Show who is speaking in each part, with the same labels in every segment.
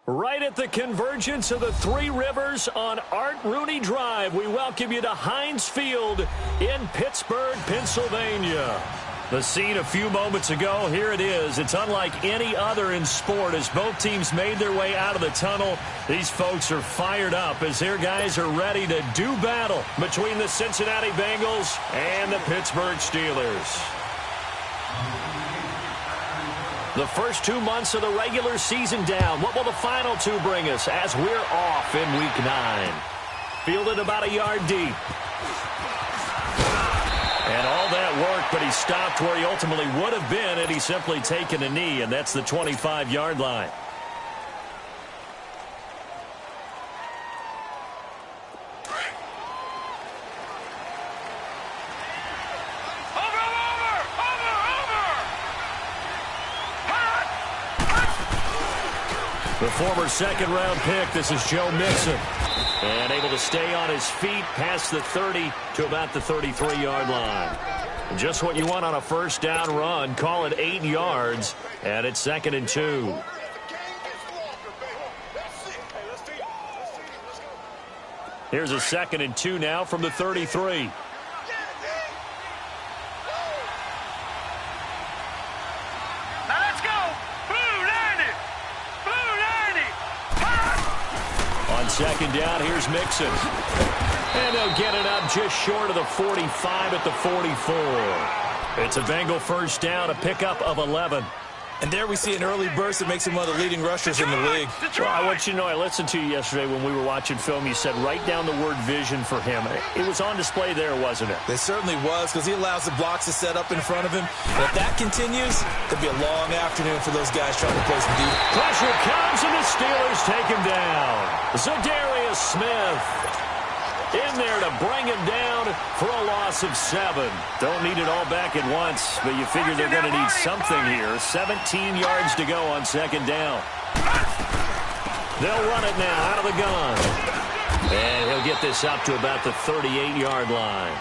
Speaker 1: Right at the convergence of the Three Rivers on Art Rooney Drive, we welcome you to Heinz Field in Pittsburgh, Pennsylvania. The scene a few moments ago, here it is. It's unlike any other in sport as both teams made their way out of the tunnel. These folks are fired up as their guys are ready to do battle between the Cincinnati Bengals and the Pittsburgh Steelers. The first 2 months of the regular season down. What will the final two bring us as we're off in Week 9? Fielded about a yard deep. And all that work, but he stopped where he ultimately would have been had he simply taken a knee, and that's the 25-yard line. The former second-round pick, this is Joe Mixon. And able to stay on his feet past the 30 to about the 33-yard line. Just what you want on a first down run. Call it 8 yards, and it's 2nd and 2. Here's a 2nd and 2 now from the 33. Second down, here's Mixon. And they'll get it up just short of the 45 at the 44. It's a Bengal first down, a pickup of 11.
Speaker 2: And there we see an early burst that makes him one of the leading rushers in the league.
Speaker 1: Well, I want you to know, I listened to you yesterday when we were watching film. You said write down the word vision for him. It was on display there, wasn't it?
Speaker 2: It certainly was, because he allows the blocks to set up in front of him. And if that continues, it'll be a long afternoon for those guys trying to play some deep.
Speaker 1: Pressure comes, and the Steelers take him down. Zadarius Smith in there to bring him down for a loss of 7. Don't need it all back at once, but you figure they're going to need something here. 17 yards to go on second down. They'll run it now out of the gun. And he'll get this up to about the 38-yard line.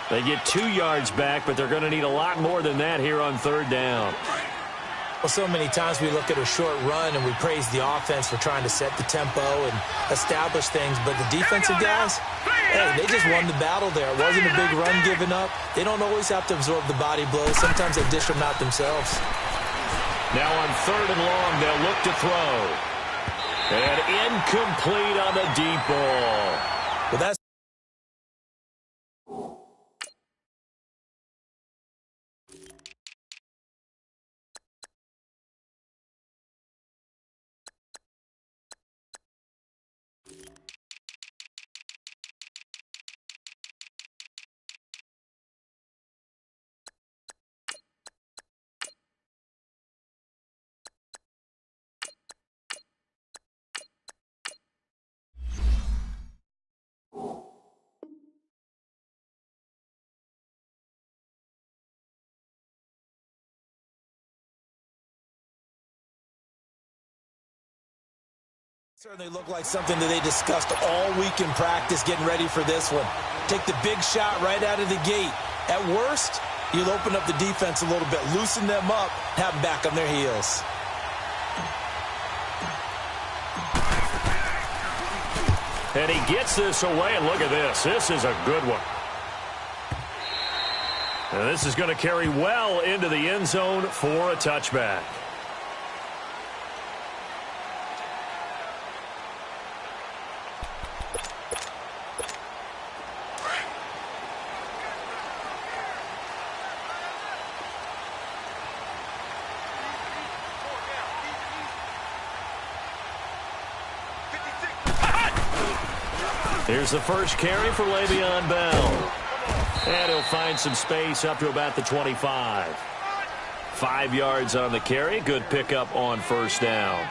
Speaker 1: They get 2 yards back, but they're going to need a lot more than that here on third down.
Speaker 2: Well, so many times we look at a short run and we praise the offense for trying to set the tempo and establish things, but the defensive guys, hey, they just won the battle there. It wasn't a big run given up. They don't always have to absorb the body blows. Sometimes they dish them out themselves.
Speaker 1: Now on third and long, they'll look to throw. And incomplete on the deep ball.
Speaker 2: Well, that's certainly looked like something that they discussed all week in practice, getting ready for this one. Take the big shot right out of the gate. At worst, you'll open up the defense a little bit, loosen them up, have them back on their heels.
Speaker 1: And he gets this away, and look at this. This is a good one. And this is going to carry well into the end zone for a touchback. Here's the first carry for Le'Veon Bell. And he'll find some space up to about the 25. 5 yards on the carry. Good pickup on first down.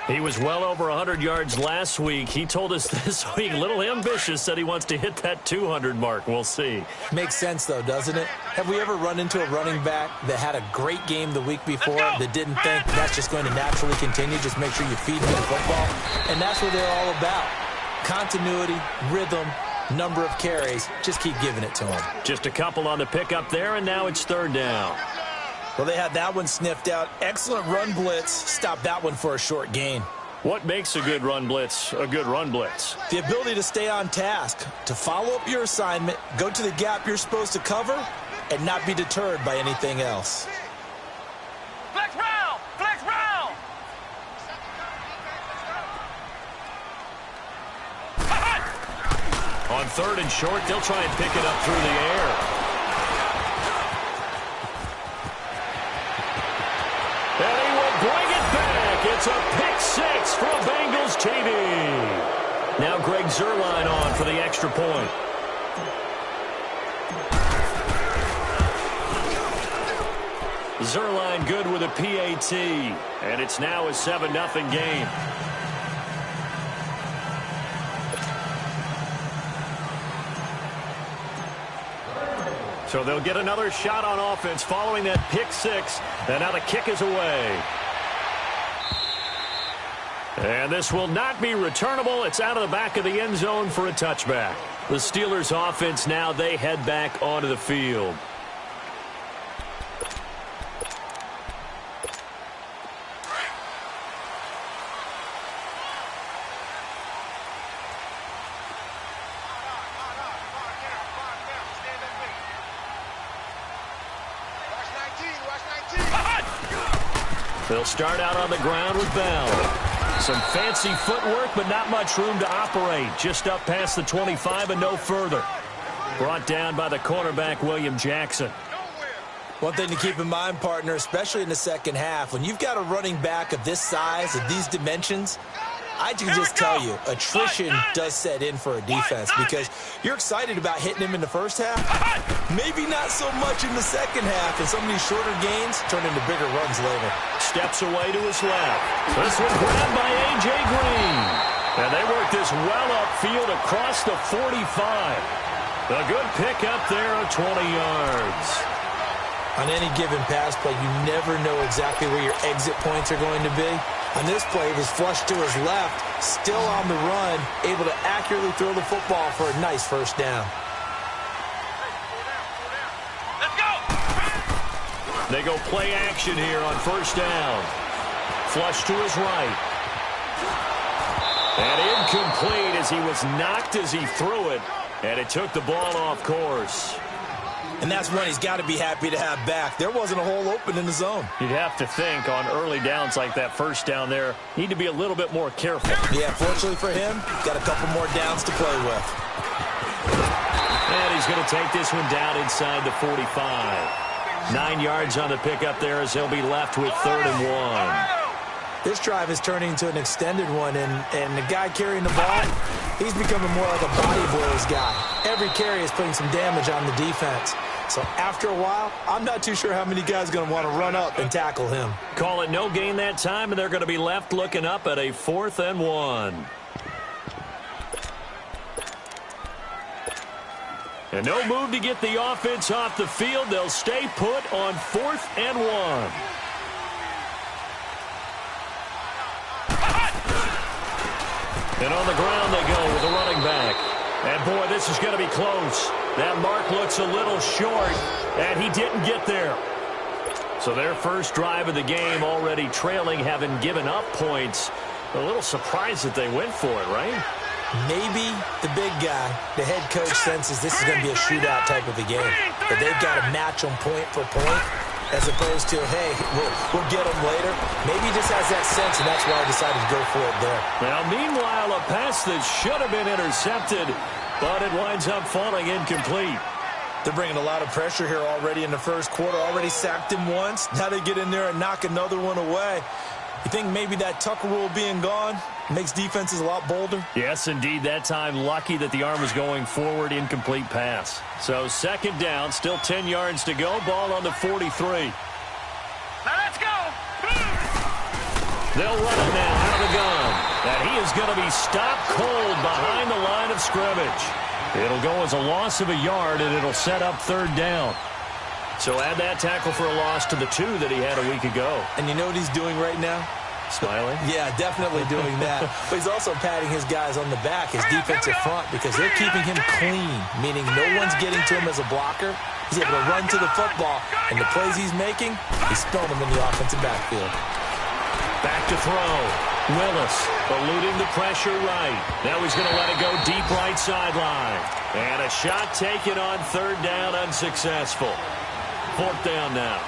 Speaker 1: He was well over 100 yards last week. He told us this week, a little ambitious, said he wants to hit that 200 mark. We'll see.
Speaker 2: Makes sense, though, doesn't it? Have we ever run into a running back that had a great game the week before that didn't think that's just going to naturally continue? Just make sure you feed him the football. And that's what they're all about. Continuity, rhythm, number of carries. Just keep giving it to him.
Speaker 1: Just a couple on the pickup there, and now it's third down.
Speaker 2: Well, they had that one sniffed out. Excellent run blitz. Stop that one for a short gain.
Speaker 1: What makes a good run blitz a good run blitz?
Speaker 2: The ability to stay on task, to follow up your assignment, go to the gap you're supposed to cover, and not be deterred by anything else.
Speaker 3: Flex round! Flex round!
Speaker 1: On third and short, they'll try and pick it up through the air. And he will bring it back. It's a pick six from Bengals TV. Now Greg Zuerlein on for the extra point. Zuerlein good with a PAT. And it's now a 7-0 game. So they'll get another shot on offense following that pick six. And now the kick is away. And this will not be returnable. It's out of the back of the end zone for a touchback. The Steelers offense now, they head back onto the field. They'll start out on the ground with Bell. Some fancy footwork, but not much room to operate. Just up past the 25 and no further. Brought down by the cornerback, William Jackson.
Speaker 2: One thing to keep in mind, partner, especially in the second half, when you've got a running back of this size, of these dimensions, I can just tell you, attrition does set in for a defense because you're excited about hitting him in the first half. Maybe not so much in the second half, and some of these shorter gains turn into bigger runs later.
Speaker 1: Steps away to his left. This one grabbed by A.J. Green. And they work this well upfield across the 45. A good pick up there of 20 yards.
Speaker 2: On any given pass play, you never know exactly where your exit points are going to be. On this play, it was flushed to his left, still on the run, able to accurately throw the football for a nice first down.
Speaker 3: Let's go!
Speaker 1: They go play action here on first down. Flush to his right. And incomplete as he was knocked as he threw it. And it took the ball off course.
Speaker 2: And that's one he's got to be happy to have back. There wasn't a hole open in the zone.
Speaker 1: You'd have to think on early downs like that first down there, need to be a little bit more careful.
Speaker 2: Yeah, fortunately for him, got a couple more downs to play with.
Speaker 1: And he's going to take this one down inside the 45. 9 yards on the pickup there as he'll be left with 3rd and 1.
Speaker 2: This drive is turning into an extended one, and the guy carrying the ball, he's becoming more like a body blows guy. Every carry is putting some damage on the defense. So after a while, I'm not too sure how many guys are going to want to run up and tackle him.
Speaker 1: Call it no gain that time, and they're going to be left looking up at a 4th and 1. And no move to get the offense off the field. They'll stay put on 4th and 1. And on the ground they go with the running back. And, boy, this is going to be close. That mark looks a little short, and he didn't get there. So their first drive of the game already trailing, having given up points. A little surprised that they went for it, right?
Speaker 2: Maybe the big guy, the head coach, senses this is going to be a shootout type of a game. But they've got to match them point for point, as opposed to, hey, we'll get them later. Maybe he just has that sense, and that's why I decided to go for it there.
Speaker 1: Now, meanwhile, a pass that should have been intercepted, but it winds up falling incomplete.
Speaker 2: They're bringing a lot of pressure here already in the first quarter. Already sacked him once. Now they get in there and knock another one away. You think maybe that Tucker rule being gone makes defenses a lot bolder?
Speaker 1: Yes, indeed. That time, lucky that the arm was going forward, incomplete pass. So second down, still 10 yards to go. Ball on the 43.
Speaker 3: Now let's go!
Speaker 1: They'll run it now out of the gun. And he is going to be stopped cold behind the line of scrimmage. It'll go as a loss of a yard, and it'll set up third down. So add that tackle for a loss to the 2 that he had a week ago.
Speaker 2: And you know what he's doing right now?
Speaker 1: Smiling?
Speaker 2: Yeah, definitely doing that. But he's also patting his guys on the back, his defensive front, because they're keeping him clean, meaning no one's getting to him as a blocker. He's able to run to the football, and the plays he's making, he's throwing them in the offensive backfield.
Speaker 1: Back to throw. Willis eluding the pressure right. Now he's going to let it go deep right sideline. And a shot taken on third down, unsuccessful. Fourth down now.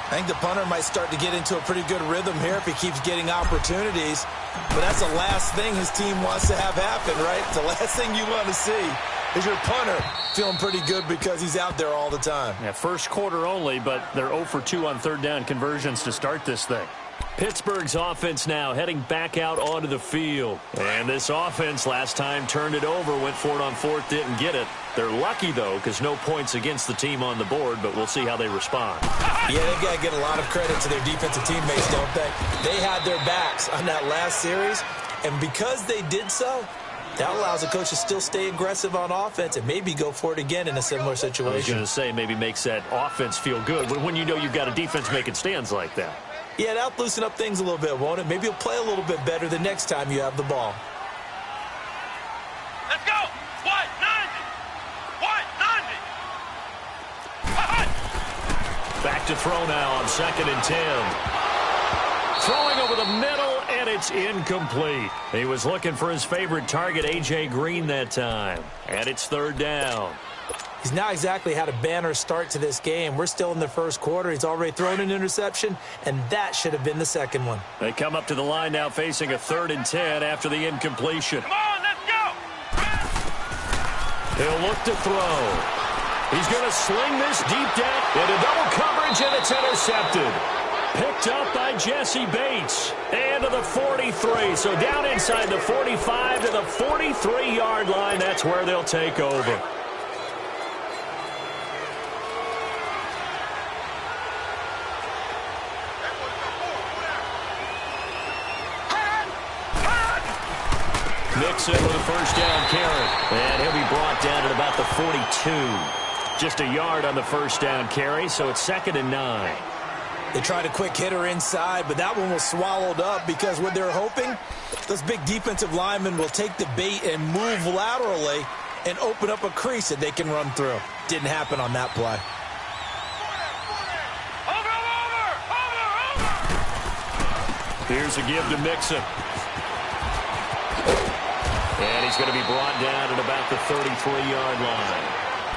Speaker 2: I think the punter might start to get into a pretty good rhythm here if he keeps getting opportunities. But that's the last thing his team wants to have happen, right? The last thing you want to see is your punter feeling pretty good because he's out there all the time.
Speaker 1: Yeah, first quarter only, but they're 0 for 2 on third down conversions to start this thing. Pittsburgh's offense now heading back out onto the field. And this offense last time turned it over, went for it on fourth, didn't get it. They're lucky, though, because no points against the team on the board, but we'll see how they respond.
Speaker 2: Yeah, they've got to get a lot of credit to their defensive teammates, don't they? They had their backs on that last series, and because they did so, that allows the coach to still stay aggressive on offense and maybe go for it again in a similar situation.
Speaker 1: I was going to say maybe makes that offense feel good when you know you've got a defense making stands like that.
Speaker 2: Yeah, that'll loosen up things a little bit, won't it? Maybe you'll play a little bit better the next time you have the ball.
Speaker 3: Let's go. White 90.
Speaker 1: Back to throw now on 2nd and 10. Throwing over the middle, and it's incomplete. He was looking for his favorite target, A.J. Green, that time. And it's third down.
Speaker 2: He's not exactly had a banner start to this game. We're still in the first quarter. He's already thrown an interception, and that should have been the second one.
Speaker 1: They come up to the line now facing a 3rd and 10 after the incompletion.
Speaker 3: Come on, let's go.
Speaker 1: He'll look to throw. He's going to sling this deep down into double coverage, and it's intercepted. Picked up by Jesse Bates. And to the 43. So down inside the 45 to the 43-yard line. That's where they'll take over. Nixon with a first down carry. And he'll be brought down at about the 42. Just a yard on the first down carry, so it's 2nd and 9.
Speaker 2: They tried a quick hitter inside, but that one was swallowed up because what they're hoping, those big defensive linemen will take the bait and move laterally and open up a crease that they can run through. Didn't happen on that play.
Speaker 3: Over.
Speaker 1: Here's a give to Mixon. And he's going to be brought down at about the 33-yard line.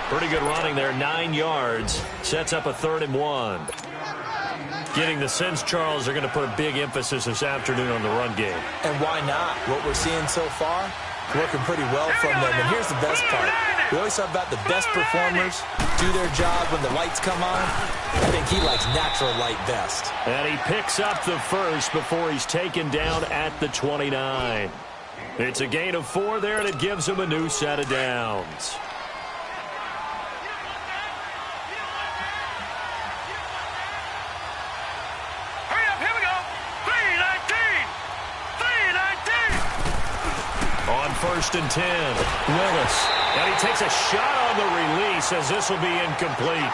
Speaker 1: Pretty good running there, 9 yards. Sets up a 3rd and 1. Getting the sense, Charles, they're going to put a big emphasis this afternoon on the run game.
Speaker 2: And why not? What we're seeing so far, working pretty well from them. And here's the best part. We always talk about the best performers do their job when the lights come on. I think he likes natural light best.
Speaker 1: And he picks up the first before he's taken down at the 29. It's a gain of 4 there, and it gives him a new set of downs.
Speaker 3: Hurry up, here we go. 3-19.
Speaker 1: On 1st and 10, Willis. And he takes a shot on the release as this will be incomplete.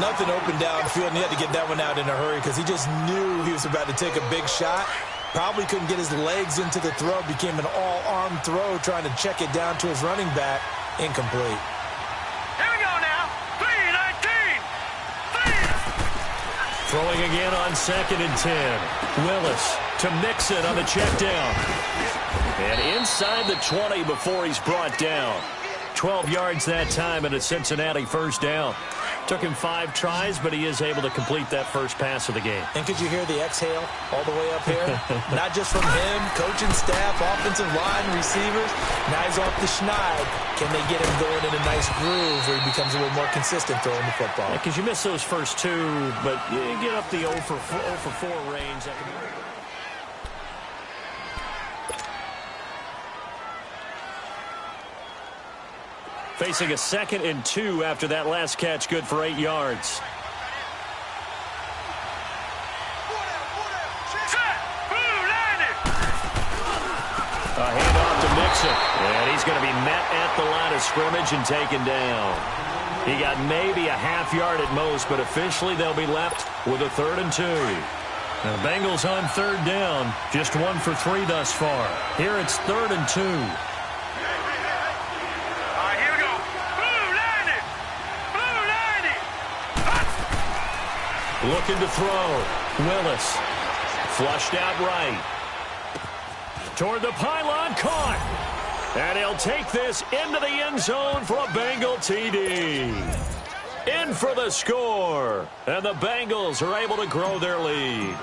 Speaker 2: Nothing open downfield, and he had to get that one out in a hurry because he just knew he was about to take a big shot. Probably couldn't get his legs into the throw. Became an all-arm throw trying to check it down to his running back. Incomplete.
Speaker 3: Here we go now. 3-19.
Speaker 1: Throwing again on 2nd and 10. Willis to Mixon on the check down. And inside the 20 before he's brought down. 12 yards that time and a Cincinnati first down. Took him 5 tries, but he is able to complete that first pass of the game.
Speaker 2: And could you hear the exhale all the way up here? Not just from him, coaching staff, offensive line, receivers. Now he's off the schneid. Can they get him going in a nice groove where he becomes a little more consistent throwing the football?
Speaker 1: Because you miss those first 2, but you get up the 0 for 4 range. That can be... Facing a 2nd and 2 after that last catch, good for 8 yards.
Speaker 3: Set. Blue
Speaker 1: gets it. And he's going to be met at the line of scrimmage and taken down. He got maybe a half yard at most, but officially they'll be left with a 3rd and 2. Now, the Bengals on 3rd down, just 1 for 3 thus far. Here it's 3rd and 2.
Speaker 3: All right, here we go. Blue 90. Blue 90.
Speaker 1: Looking to throw. Willis. Flushed out right. Toward the pylon, caught. And he'll take this into the end zone for a Bengal TD. In for the score. And the Bengals are able to grow their lead.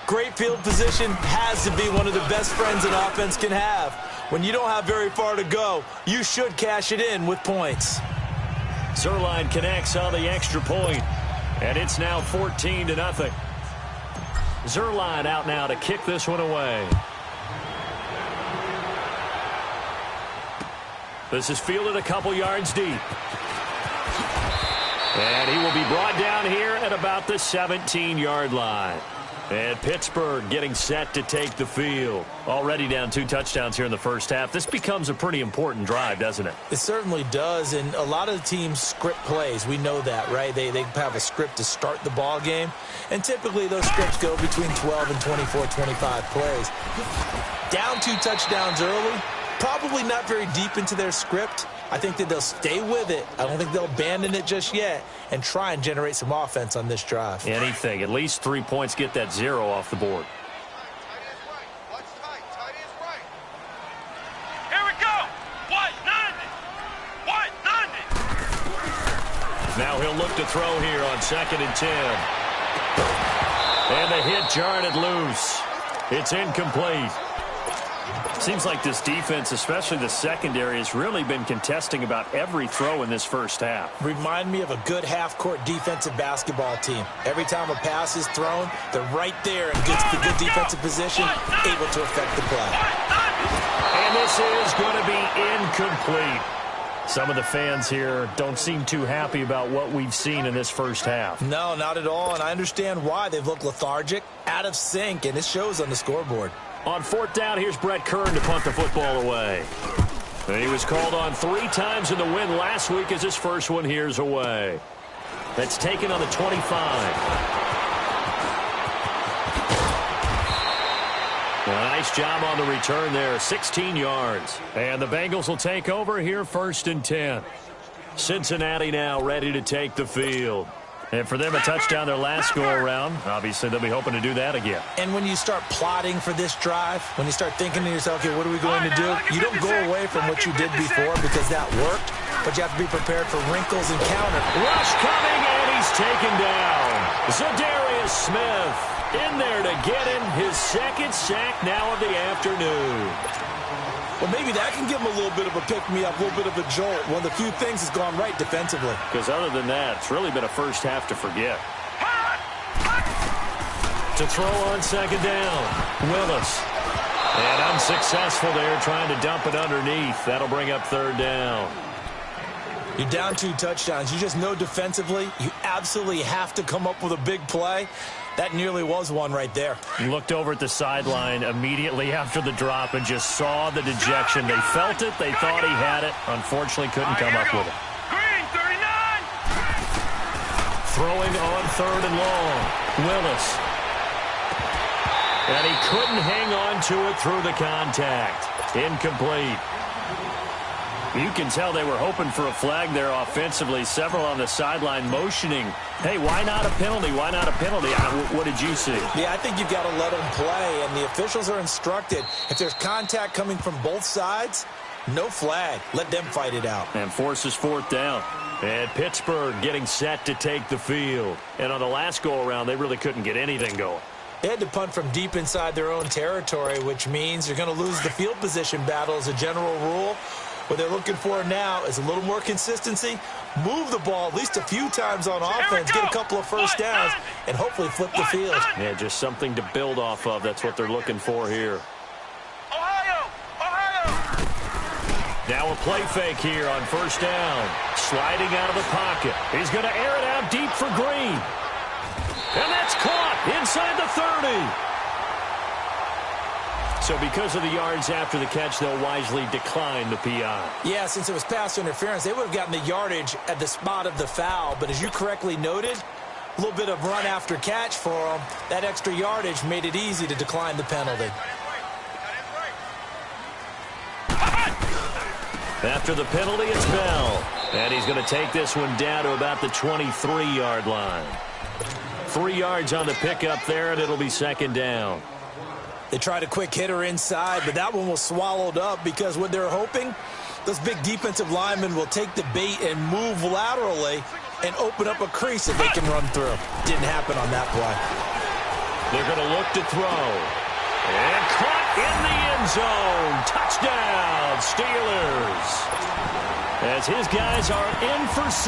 Speaker 2: Great field position has to be one of the best friends an offense can have. When you don't have very far to go, you should cash it in with points.
Speaker 1: Zerline connects on the extra point, and it's now 14-0. Zerline out now to kick this one away. This is fielded a couple yards deep. And he will be brought down here at about the 17-yard line. And Pittsburgh getting set to take the field. Already down 2 touchdowns here in the first half. This becomes a pretty important drive, doesn't it?
Speaker 2: It certainly does, and a lot of the teams script plays. We know that, right? They have a script to start the ball game, and typically those scripts go between 12 and 24, 25 plays. Down 2 touchdowns early, probably not very deep into their script. I think that they'll stay with it. I don't think they'll abandon it just yet and try and generate some offense on this drive.
Speaker 1: Anything. At least 3 points, get that 0 off the board.
Speaker 3: Here we go. White 90. White 90.
Speaker 1: Now he'll look to throw here on 2nd and 10. And the hit jarred it loose. It's incomplete. Seems like this defense, especially the secondary, has really been contesting about every throw in this first half.
Speaker 2: Remind me of a good half-court defensive basketball team. Every time a pass is thrown, they're right there and gets the good defensive position, able to affect the play.
Speaker 1: And this is going to be incomplete. Some of the fans here don't seem too happy about what we've seen in this first half.
Speaker 2: No, not at all, and I understand why. They've looked lethargic, out of sync, and it shows on the scoreboard.
Speaker 1: On 4th down, here's Brett Kern to punt the football away. And he was called on 3 times in the win last week as his first one here's away. That's taken on the 25. Nice job on the return there, 16 yards. And the Bengals will take over here 1st and 10. Cincinnati now ready to take the field. And for them, a touchdown their last go-around. Obviously, they'll be hoping to do that again.
Speaker 2: And when you start plotting for this drive, when you start thinking to yourself, okay, what are we going to do? You don't go away from what you did before because that worked, but you have to be prepared for wrinkles and counter.
Speaker 1: Rush coming, and he's taken down. Zadarius Smith in there to get him his 2nd sack now of the afternoon.
Speaker 2: Well, maybe that can give him a little bit of a pick-me-up, a little bit of a jolt. One of the few things has gone right defensively.
Speaker 1: Because other than that, it's really been a first half to forget. To throw on 2nd down, Willis. And unsuccessful there, trying to dump it underneath. That'll bring up 3rd down.
Speaker 2: You're down 2 touchdowns. You just know defensively you absolutely have to come up with a big play. That nearly was one right there.
Speaker 1: He looked over at the sideline immediately after the drop and just saw the dejection. They felt it. They thought he had it. Unfortunately, couldn't come up with it.
Speaker 3: Green 39.
Speaker 1: Throwing on 3rd and long. Willis. And he couldn't hang on to it through the contact. Incomplete. You can tell they were hoping for a flag there offensively. Several on the sideline motioning. Hey, why not a penalty? Why not a penalty? What did you see?
Speaker 2: Yeah, I think you've got to let them play, and the officials are instructed. If there's contact coming from both sides, no flag. Let them fight it out.
Speaker 1: And forces 4th down. And Pittsburgh getting set to take the field. And on the last go-around, they really couldn't get anything going.
Speaker 2: They had to punt from deep inside their own territory, which means you're going to lose the field position battle as a general rule. What they're looking for now is a little more consistency, move the ball at least a few times on offense, get a couple of first downs, and hopefully flip the field.
Speaker 1: Yeah, just something to build off of. That's what they're looking for here.
Speaker 3: Ohio! Ohio!
Speaker 1: Now a play fake here on 1st down. Sliding out of the pocket. He's going to air it out deep for Green. And that's caught inside the 30. So because of the yards after the catch, they'll wisely decline the PI.
Speaker 2: Yeah, since it was pass interference, they would have gotten the yardage at the spot of the foul. But as you correctly noted, a little bit of run after catch for them. That extra yardage made it easy to decline the penalty.
Speaker 1: After the penalty, it's Bell. And he's going to take this one down to about the 23-yard line. 3 yards on the pickup there, and it'll be second down.
Speaker 2: They tried a quick hitter inside, but that one was swallowed up because what they're hoping, those big defensive linemen will take the bait and move laterally and open up a crease that they can run through. Didn't happen on that play.
Speaker 1: They're going to look to throw. And caught in the end zone. Touchdown, Steelers. As his guys are in for 6.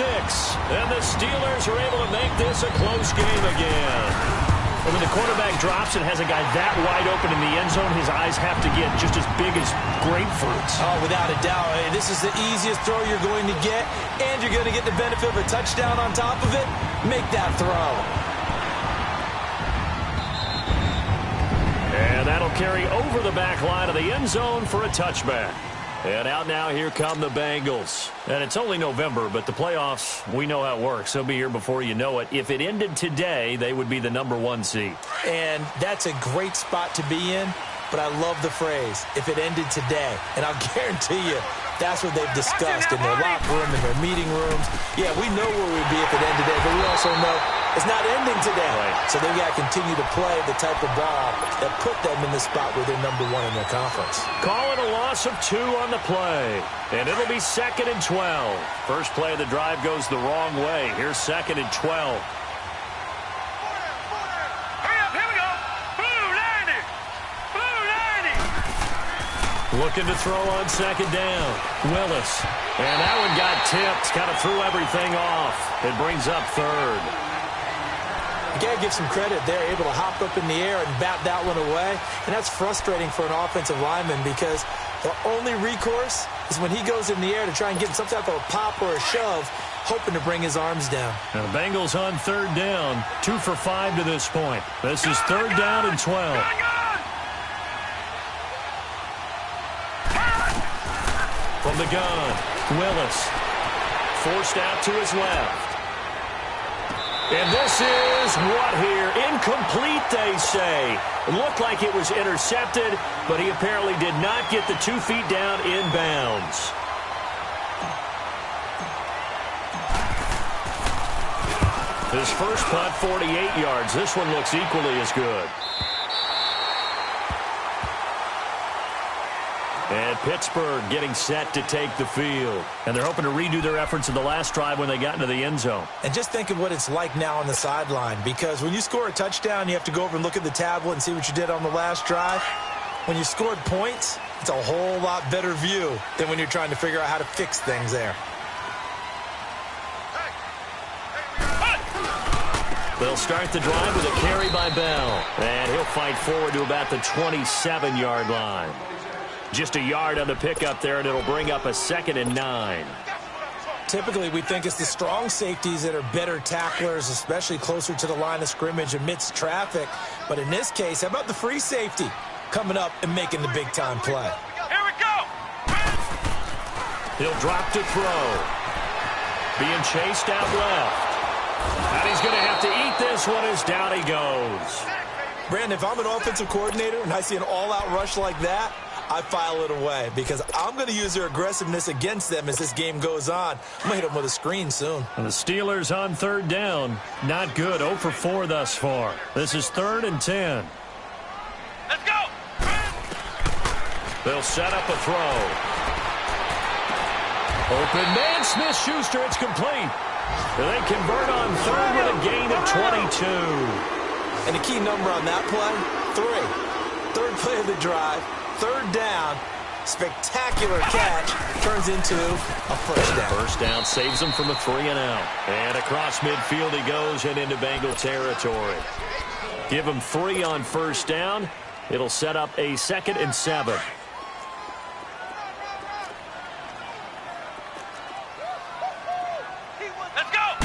Speaker 1: And the Steelers are able to make this a close game again. When the quarterback drops and has a guy that wide open in the end zone, his eyes have to get just as big as grapefruits.
Speaker 2: Oh, without a doubt. This is the easiest throw you're going to get, and you're going to get the benefit of a touchdown on top of it. Make that throw.
Speaker 1: And that'll carry over the back line of the end zone for a touchback. And out now, here come the Bengals. And it's only November, but the playoffs, we know how it works. They'll be here before you know it. If it ended today, they would be the #1 seed.
Speaker 2: And that's a great spot to be in, but I love the phrase, if it ended today. And I'll guarantee you, that's what they've discussed in their locker room, in their meeting rooms. Yeah, we know where we'd be if it ended today, but we also know it's not ending today.
Speaker 1: Right.
Speaker 2: So they've got to continue to play the type of ball that put them in the spot where they're #1 in their conference.
Speaker 1: Call it a loss of 2 on the play. And it'll be 2nd and 12. First play of the drive goes the wrong way. Here's 2nd and 12. Looking to throw on 2nd down. Willis. And that one got tipped. Kind of threw everything off. It brings up 3rd.
Speaker 2: You got to give some credit. They're able to hop up in the air and bat that one away. And that's frustrating for an offensive lineman because the only recourse is when he goes in the air to try and get some type of a pop or a shove, hoping to bring his arms down.
Speaker 1: Now the Bengals on 3rd down. 2 for 5 to this point. This is 3rd down and 12. From the gun, Willis. Forced out to his left. And this is what here? Incomplete, they say. It looked like it was intercepted, but he apparently did not get the 2 feet down inbounds. His first punt, 48 yards. This one looks equally as good. And Pittsburgh getting set to take the field. And they're hoping to redo their efforts in the last drive when they got into the end zone.
Speaker 2: And just think of what it's like now on the sideline, because when you score a touchdown, you have to go over and look at the tablet and see what you did on the last drive. When you scored points, it's a whole lot better view than when you're trying to figure out how to fix things there.
Speaker 1: They'll start the drive with a carry by Bell. And he'll fight forward to about the 27-yard line. Just a yard on the pickup there, and it'll bring up a 2nd and 9.
Speaker 2: Typically, we think it's the strong safeties that are better tacklers, especially closer to the line of scrimmage amidst traffic. But in this case, how about the free safety coming up and making the big-time play?
Speaker 3: Here we go.
Speaker 1: He'll drop to throw. Being chased out left. And he's going to have to eat this one as down he goes.
Speaker 2: Brandon, if I'm an offensive coordinator and I see an all-out rush like that, I file it away because I'm going to use their aggressiveness against them as this game goes on. I'm going to hit them with a screen soon.
Speaker 1: And the Steelers on 3rd down. Not good. 0 for 4 thus far. This is 3rd and 10.
Speaker 3: Let's go.
Speaker 1: They'll set up a throw. Open man, Smith-Schuster. It's complete. They convert on 3rd with a gain of 22.
Speaker 2: And the key number on that play, 3. 3rd play of the drive. 3rd down, spectacular catch, turns into a first down.
Speaker 1: First down saves him from a 3-and-out. And across midfield he goes and into Bengal territory. Give him 3 on 1st down. It'll set up a 2nd and 7.
Speaker 3: Let's go.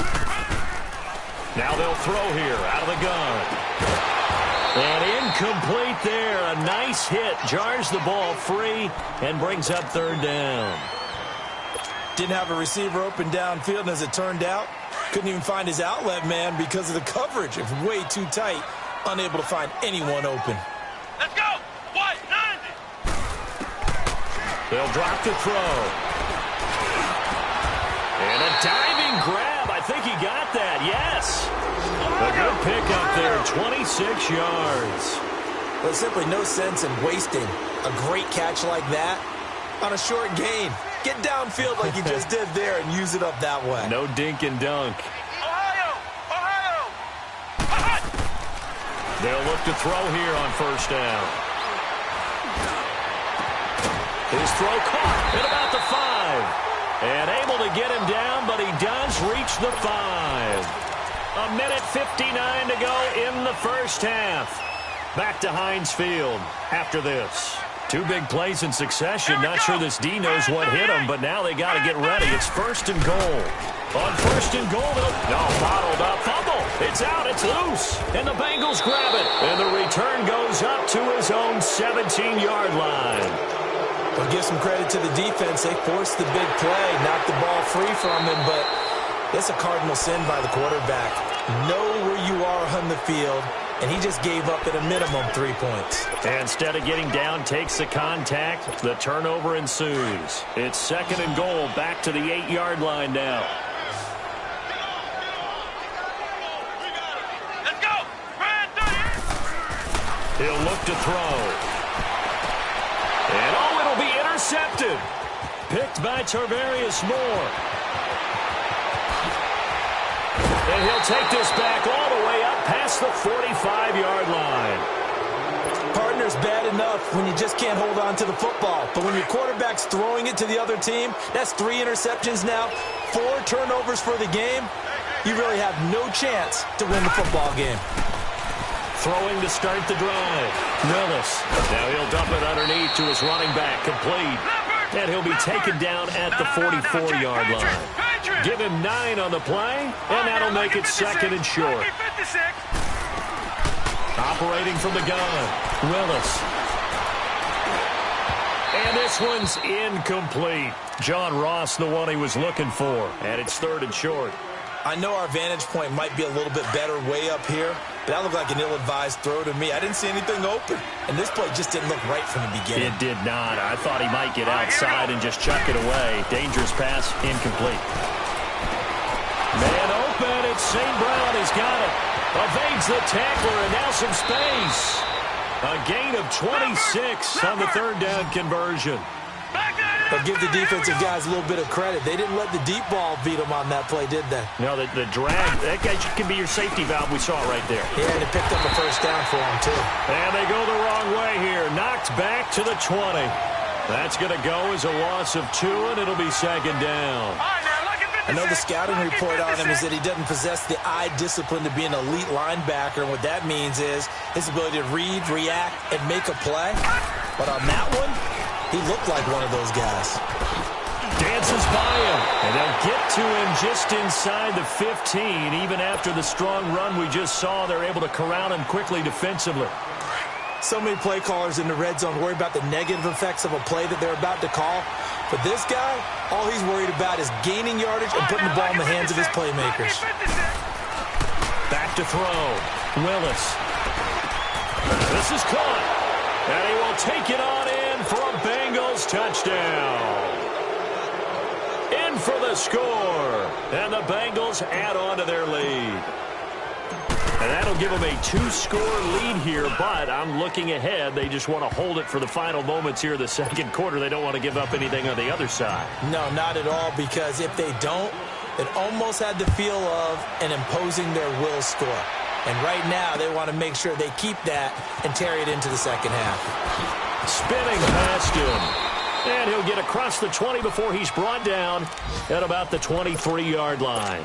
Speaker 1: Now they'll throw here out of the gun. And incomplete there. A nice hit. Jars the ball free and brings up third down.
Speaker 2: Didn't have a receiver open downfield, and as it turned out, couldn't even find his outlet man because of the coverage. It was way too tight. Unable to find anyone open.
Speaker 3: Let's go. White 90.
Speaker 1: They'll drop the throw. And a diving grab. I think he got that. Yes. A good pickup there. 26 yards.
Speaker 2: There's simply no sense in wasting a great catch like that on a short gain. Get downfield like you just did there and use it up that way.
Speaker 1: No dink and dunk.
Speaker 3: Ohio.
Speaker 1: They'll look to throw here on first down. His throw caught at about the 5. And able to get him down, but he does reach the 5. A minute 59 to go in the first half. Back to Heinz Field after this. Two big plays in succession. Not sure this D knows what hit him, but now they got to get ready. It's first and goal. On first and goal, bottled up. Fumble. It's out. It's loose. And the Bengals grab it. And the return goes up to his own 17-yard line.
Speaker 2: I'll give some credit to the defense. They forced the big play, knocked the ball free from him, but it's a cardinal sin by the quarterback. Know where you are on the field, and he just gave up at a minimum 3 points.
Speaker 1: And instead of getting down, takes the contact. The turnover ensues. It's second and goal, back to the 8-yard line now.
Speaker 3: Let's go.
Speaker 1: He'll look to throw. And it'll be intercepted. Picked by Tarvarius Moore. And he'll take this back all the way up past the 45-yard line.
Speaker 2: Partner's bad enough when you just can't hold on to the football. But when your quarterback's throwing it to the other team, that's 3 interceptions now, 4 turnovers for the game. You really have no chance to win the football game.
Speaker 1: Throwing to start the drive. Willis. Now he'll dump it underneath to his running back. Complete. And he'll be taken down at the 44-yard line. Give him 9 on the play, and that'll make it second and short. Operating from the gun. Willis. And this one's incomplete. John Ross, the one he was looking for. And it's third and short.
Speaker 2: I know our vantage point might be a little bit better way up here, but that looked like an ill-advised throw to me. I didn't see anything open, and this play just didn't look right from the beginning.
Speaker 1: It did not. I thought he might get outside and just chuck it away. Dangerous pass, incomplete. Man open, it's St. Brown. He's got it. Evades the tackler, and now some space. A gain of 26 on the third down conversion.
Speaker 2: But give the defensive guys a little bit of credit. They didn't let the deep ball beat them on that play, did they?
Speaker 1: No, the drag, that guy can be your safety valve. We saw it right there.
Speaker 2: Yeah, and it picked up a first down for them, too.
Speaker 1: And they go the wrong way here. Knocked back to the 20. That's going to go as a loss of 2, and it'll be second down.
Speaker 2: I know the scouting report on him is that he doesn't possess the eye discipline to be an elite linebacker, and what that means is his ability to read, react, and make a play. But on that one, he looked like one of those guys.
Speaker 1: Dances by him, and they'll get to him just inside the 15. Even after the strong run we just saw, they're able to corral him quickly defensively.
Speaker 2: So many play callers in the red zone worry about the negative effects of a play that they're about to call. But this guy, all he's worried about is gaining yardage and putting the ball in the hands of his playmakers.
Speaker 1: Back to throw. Willis. This is caught. And he will take it on in for a Bengals touchdown. In for the score. And the Bengals add on to their lead. And that'll give them a 2-score lead here, but I'm looking ahead. They just want to hold it for the final moments here of the second quarter. They don't want to give up anything on the other side.
Speaker 2: No, not at all, because if they don't, it almost had the feel of an imposing their will score. And right now, they want to make sure they keep that and carry it into the second half.
Speaker 1: Spinning past him. And he'll get across the 20 before he's brought down at about the 23-yard line.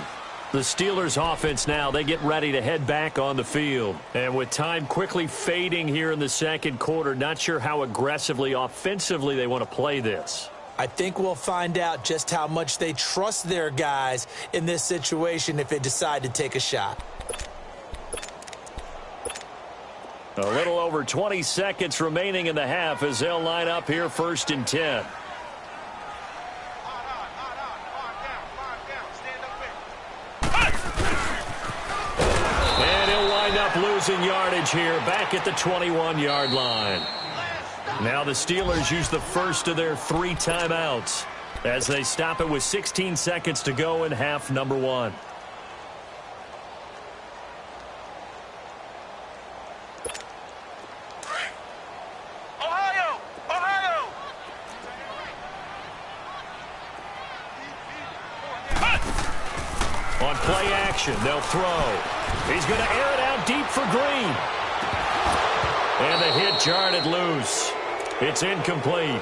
Speaker 1: The Steelers offense now, they get ready to head back on the field. And with time quickly fading here in the second quarter, not sure how aggressively, offensively they want to play this.
Speaker 2: I think we'll find out just how much they trust their guys in this situation if they decide to take a shot.
Speaker 1: A little over 20 seconds remaining in the half as they'll line up here 1st and 10. And he'll wind up losing yardage here back at the 21-yard line. Now the Steelers use the first of their 3 timeouts as they stop it with 16 seconds to go in half number 1. On play action, they'll throw. He's going to air it out deep for Green. And the hit jarred it loose. It's incomplete.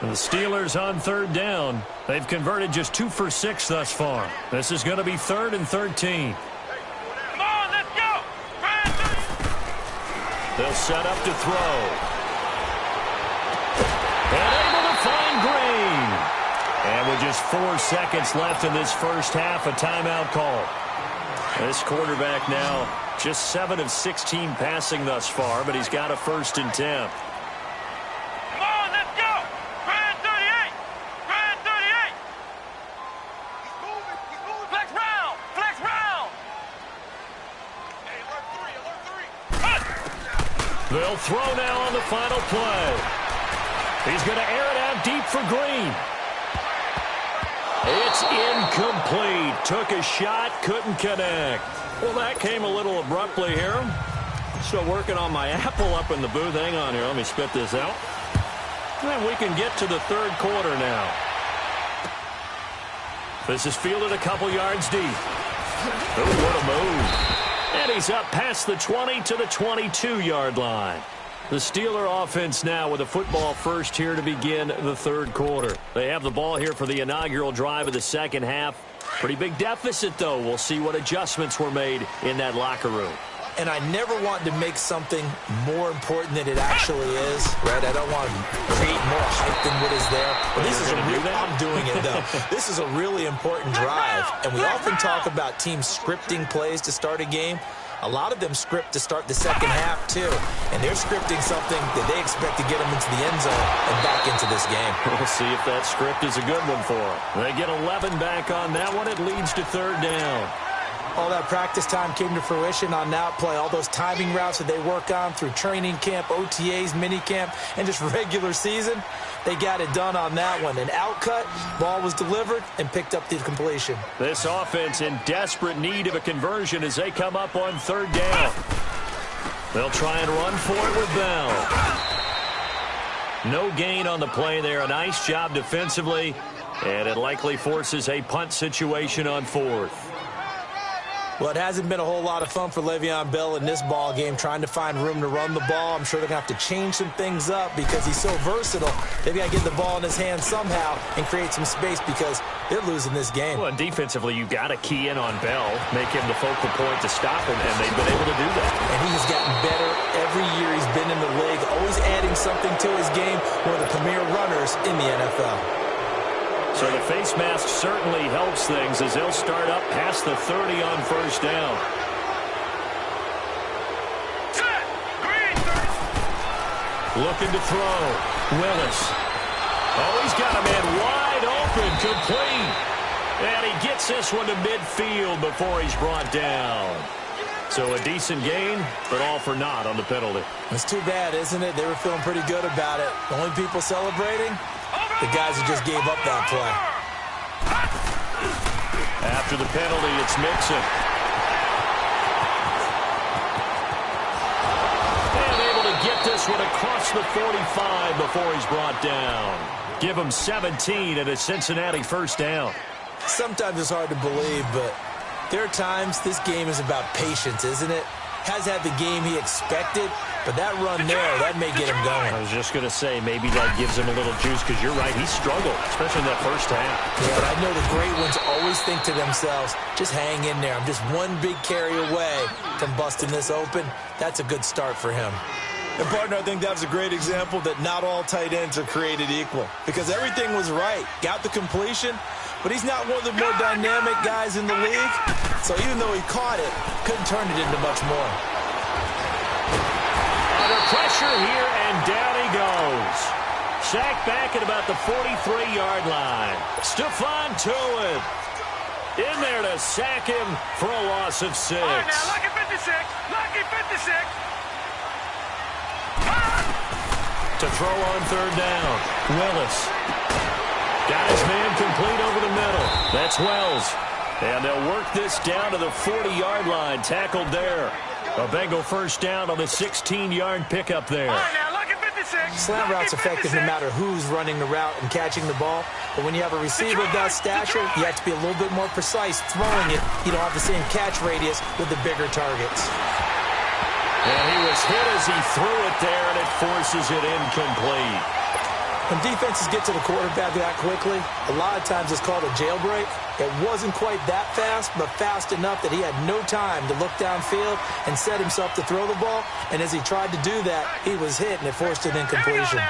Speaker 1: And the Steelers on 3rd down. They've converted just 2 for 6 thus far. This is going to be 3rd and 13.
Speaker 3: Come on, let's go.
Speaker 1: They'll set up to throw. And able to find Green. And with just 4 seconds left in this first half, a timeout call. This quarterback now just 7 of 16 passing thus far, but he's got a 1st and 10. They'll throw now on the final play. He's going to air it out deep for Green. It's incomplete. Took a shot, couldn't connect. Well, that came a little abruptly here. Still working on my apple up in the booth. Hang on here. Let me spit this out. And we can get to the 3rd quarter now. This is fielded a couple yards deep. Oh, what a move. And he's up past the 20 to the 22-yard line. The Steeler offense now with a football first here to begin the 3rd quarter. They have the ball here for the inaugural drive of the 2nd half. Pretty big deficit, though. We'll see what adjustments were made in that locker room.
Speaker 2: And I never want to make something more important than it actually is, right? I don't want to create more hype than what is there. But this is I'm doing it, though. This is a really important drive. And we often talk about teams scripting plays to start a game. A lot of them script to start the 2nd half, too. And they're scripting something that they expect to get them into the end zone and back into this game.
Speaker 1: We'll see if that script is a good one for them. They get 11 back on that one. It leads to 3rd down.
Speaker 2: All that practice time came to fruition on that play. All those timing routes that they work on through training camp, OTAs, minicamp, and just regular season, they got it done on that one. An outcut, ball was delivered, and picked up the completion.
Speaker 1: This offense in desperate need of a conversion as they come up on 3rd down. They'll try and run for it with Bell. No gain on the play there. A nice job defensively, and it likely forces a punt situation on 4th.
Speaker 2: Well, it hasn't been a whole lot of fun for Le'Veon Bell in this ball game, trying to find room to run the ball. I'm sure they're going to have to change some things up because he's so versatile. They've got to get the ball in his hands somehow and create some space because they're losing this game.
Speaker 1: Well, and defensively, you've got to key in on Bell, make him the focal point to stop him, and they've been able to do that.
Speaker 2: And he has gotten better every year he's been in the league, always adding something to his game, one of the premier runners in the NFL.
Speaker 1: So the face mask certainly helps things as they'll start up past the 30 on 1st down. Looking to throw. Willis. Oh, he's got a man wide open, complete. And he gets this one to midfield before he's brought down. So a decent gain, but all for naught on the penalty.
Speaker 2: It's too bad, isn't it? They were feeling pretty good about it. The only people celebrating, the guys who just gave up that play.
Speaker 1: After the penalty, it's Mixon. And able to get this one across the 45 before he's brought down. Give him 17 and a Cincinnati 1st down.
Speaker 2: Sometimes it's hard to believe, but there are times this game is about patience, isn't it? Has had the game he expected, but that run there, that may get him going.
Speaker 1: I was just going to say, maybe that gives him a little juice, because you're right, he struggled, especially in that first half.
Speaker 2: Yeah, but I know the great ones always think to themselves, just hang in there. I'm just one big carry away from busting this open. That's a good start for him. And, partner, I think that was a great example that not all tight ends are created equal because everything was right. Got the completion, but he's not one of the more dynamic guys in the league. So even though he caught it, couldn't turn it into much more.
Speaker 1: Under pressure here, and down he goes. Sacked back at about the 43-yard line. Stephon Tuitt in there to sack him for a loss of 6.
Speaker 3: All right, now, lucky 56. Lucky 56.
Speaker 1: To throw on third down. Willis. Got his man complete over the middle. That's Wells. And they'll work this down to the 40-yard line. Tackled there. A Bengal first down on the 16-yard pickup there.
Speaker 3: All right, now, lucky 56.
Speaker 2: Slant route's effective no matter who's running the route and catching the ball. But when you have a receiver of that stature, you have to be a little bit more precise throwing it. You don't have the same catch radius with the bigger targets.
Speaker 1: And he was hit as he threw it there, and it forces it incomplete.
Speaker 2: When defenses get to the quarterback that quickly, a lot of times it's called a jailbreak. It wasn't quite that fast, but fast enough that he had no time to look downfield and set himself to throw the ball. And as he tried to do that, he was hit, and it forced an incompletion.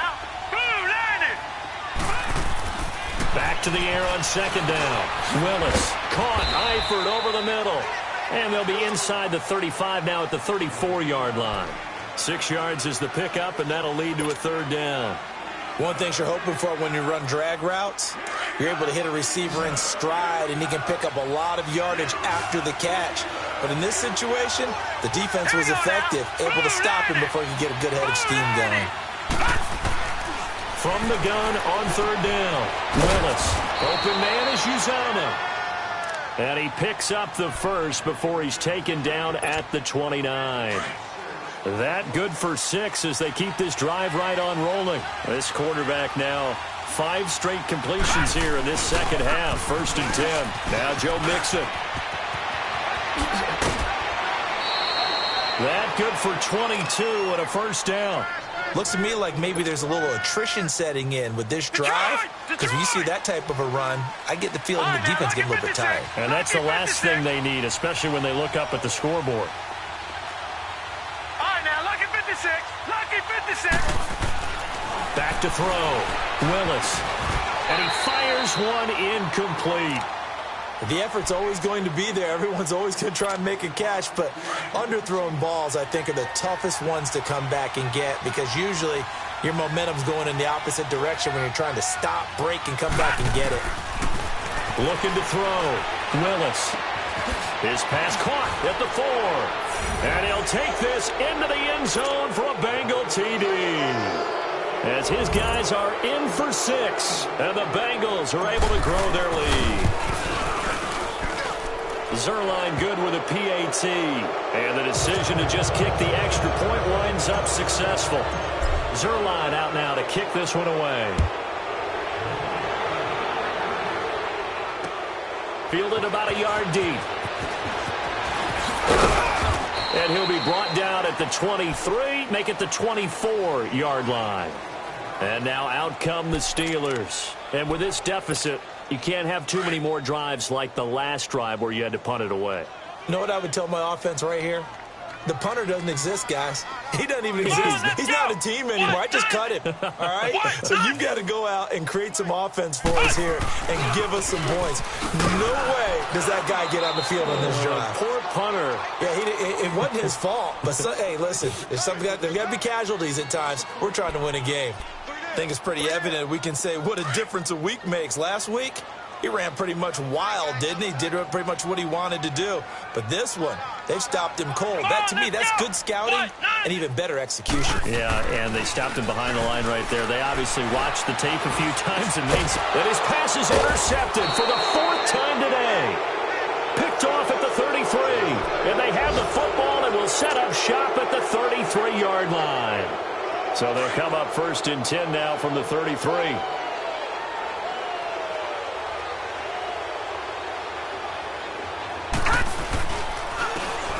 Speaker 1: Back to the air on second down. Willis caught Eifert over the middle. And they'll be inside the 35 now at the 34-yard line. 6 yards is the pickup, and that'll lead to a third down.
Speaker 2: One thing you're hoping for when you run drag routes, you're able to hit a receiver in stride, and he can pick up a lot of yardage after the catch. But in this situation, the defense was effective, able to stop him before he could get a good head of steam going.
Speaker 1: From the gun on third down, Willis. Open man is Uzomah. And he picks up the first before he's taken down at the 29. That good for 6 as they keep this drive right on rolling. This quarterback now 5 straight completions here in this second half. 1st and 10. Now Joe Mixon. That good for 22 and a first down.
Speaker 2: Looks to me like maybe there's a little attrition setting in with this drive, because when you see that type of a run, I get the feeling the defense getting a little bit tired.
Speaker 1: And that's the last thing they need, especially when they look up at the scoreboard.
Speaker 3: All right, now, lucky 56. Lucky 56.
Speaker 1: Back to throw. Willis. And he fires one incomplete.
Speaker 2: The effort's always going to be there. Everyone's always going to try and make a catch, but underthrown balls, I think, are the toughest ones to come back and get because usually your momentum's going in the opposite direction when you're trying to stop, break, and come back and get it.
Speaker 1: Looking to throw. Willis. His pass caught at the 4. And he'll take this into the end zone for a Bengal TD. As his guys are in for 6, and the Bengals are able to grow their lead. Zerline good with a PAT. And the decision to just kick the extra point winds up successful. Zerline out now to kick this one away. Fielded about a yard deep. And he'll be brought down at the 23, make it the 24-yard line. And now out come the Steelers. And with this deficit, you can't have too many more drives like the last drive where you had to punt it away.
Speaker 2: You know what I would tell my offense right here? The punter doesn't exist, guys. He doesn't even exist. He's not a team anymore. I just cut him, all right? So you've got to go out and create some offense for us here and give us some points. No way does that guy get on the field on this drive.
Speaker 1: Poor punter.
Speaker 2: Yeah, it wasn't his fault. But, hey, listen, there's got to be casualties at times. We're trying to win a game. I think it's pretty evident we can say what a difference a week makes. Last week, he ran pretty much wild, didn't he? Did pretty much what he wanted to do. But this one, they've stopped him cold. That, to me, that's good scouting and even better execution.
Speaker 1: Yeah, and they stopped him behind the line right there. They obviously watched the tape a few times and made some. And his pass is intercepted for the 4th time today. Picked off at the 33. And they have the football and will set up shop at the 33-yard line. So they'll come up 1st and 10 now from the 33.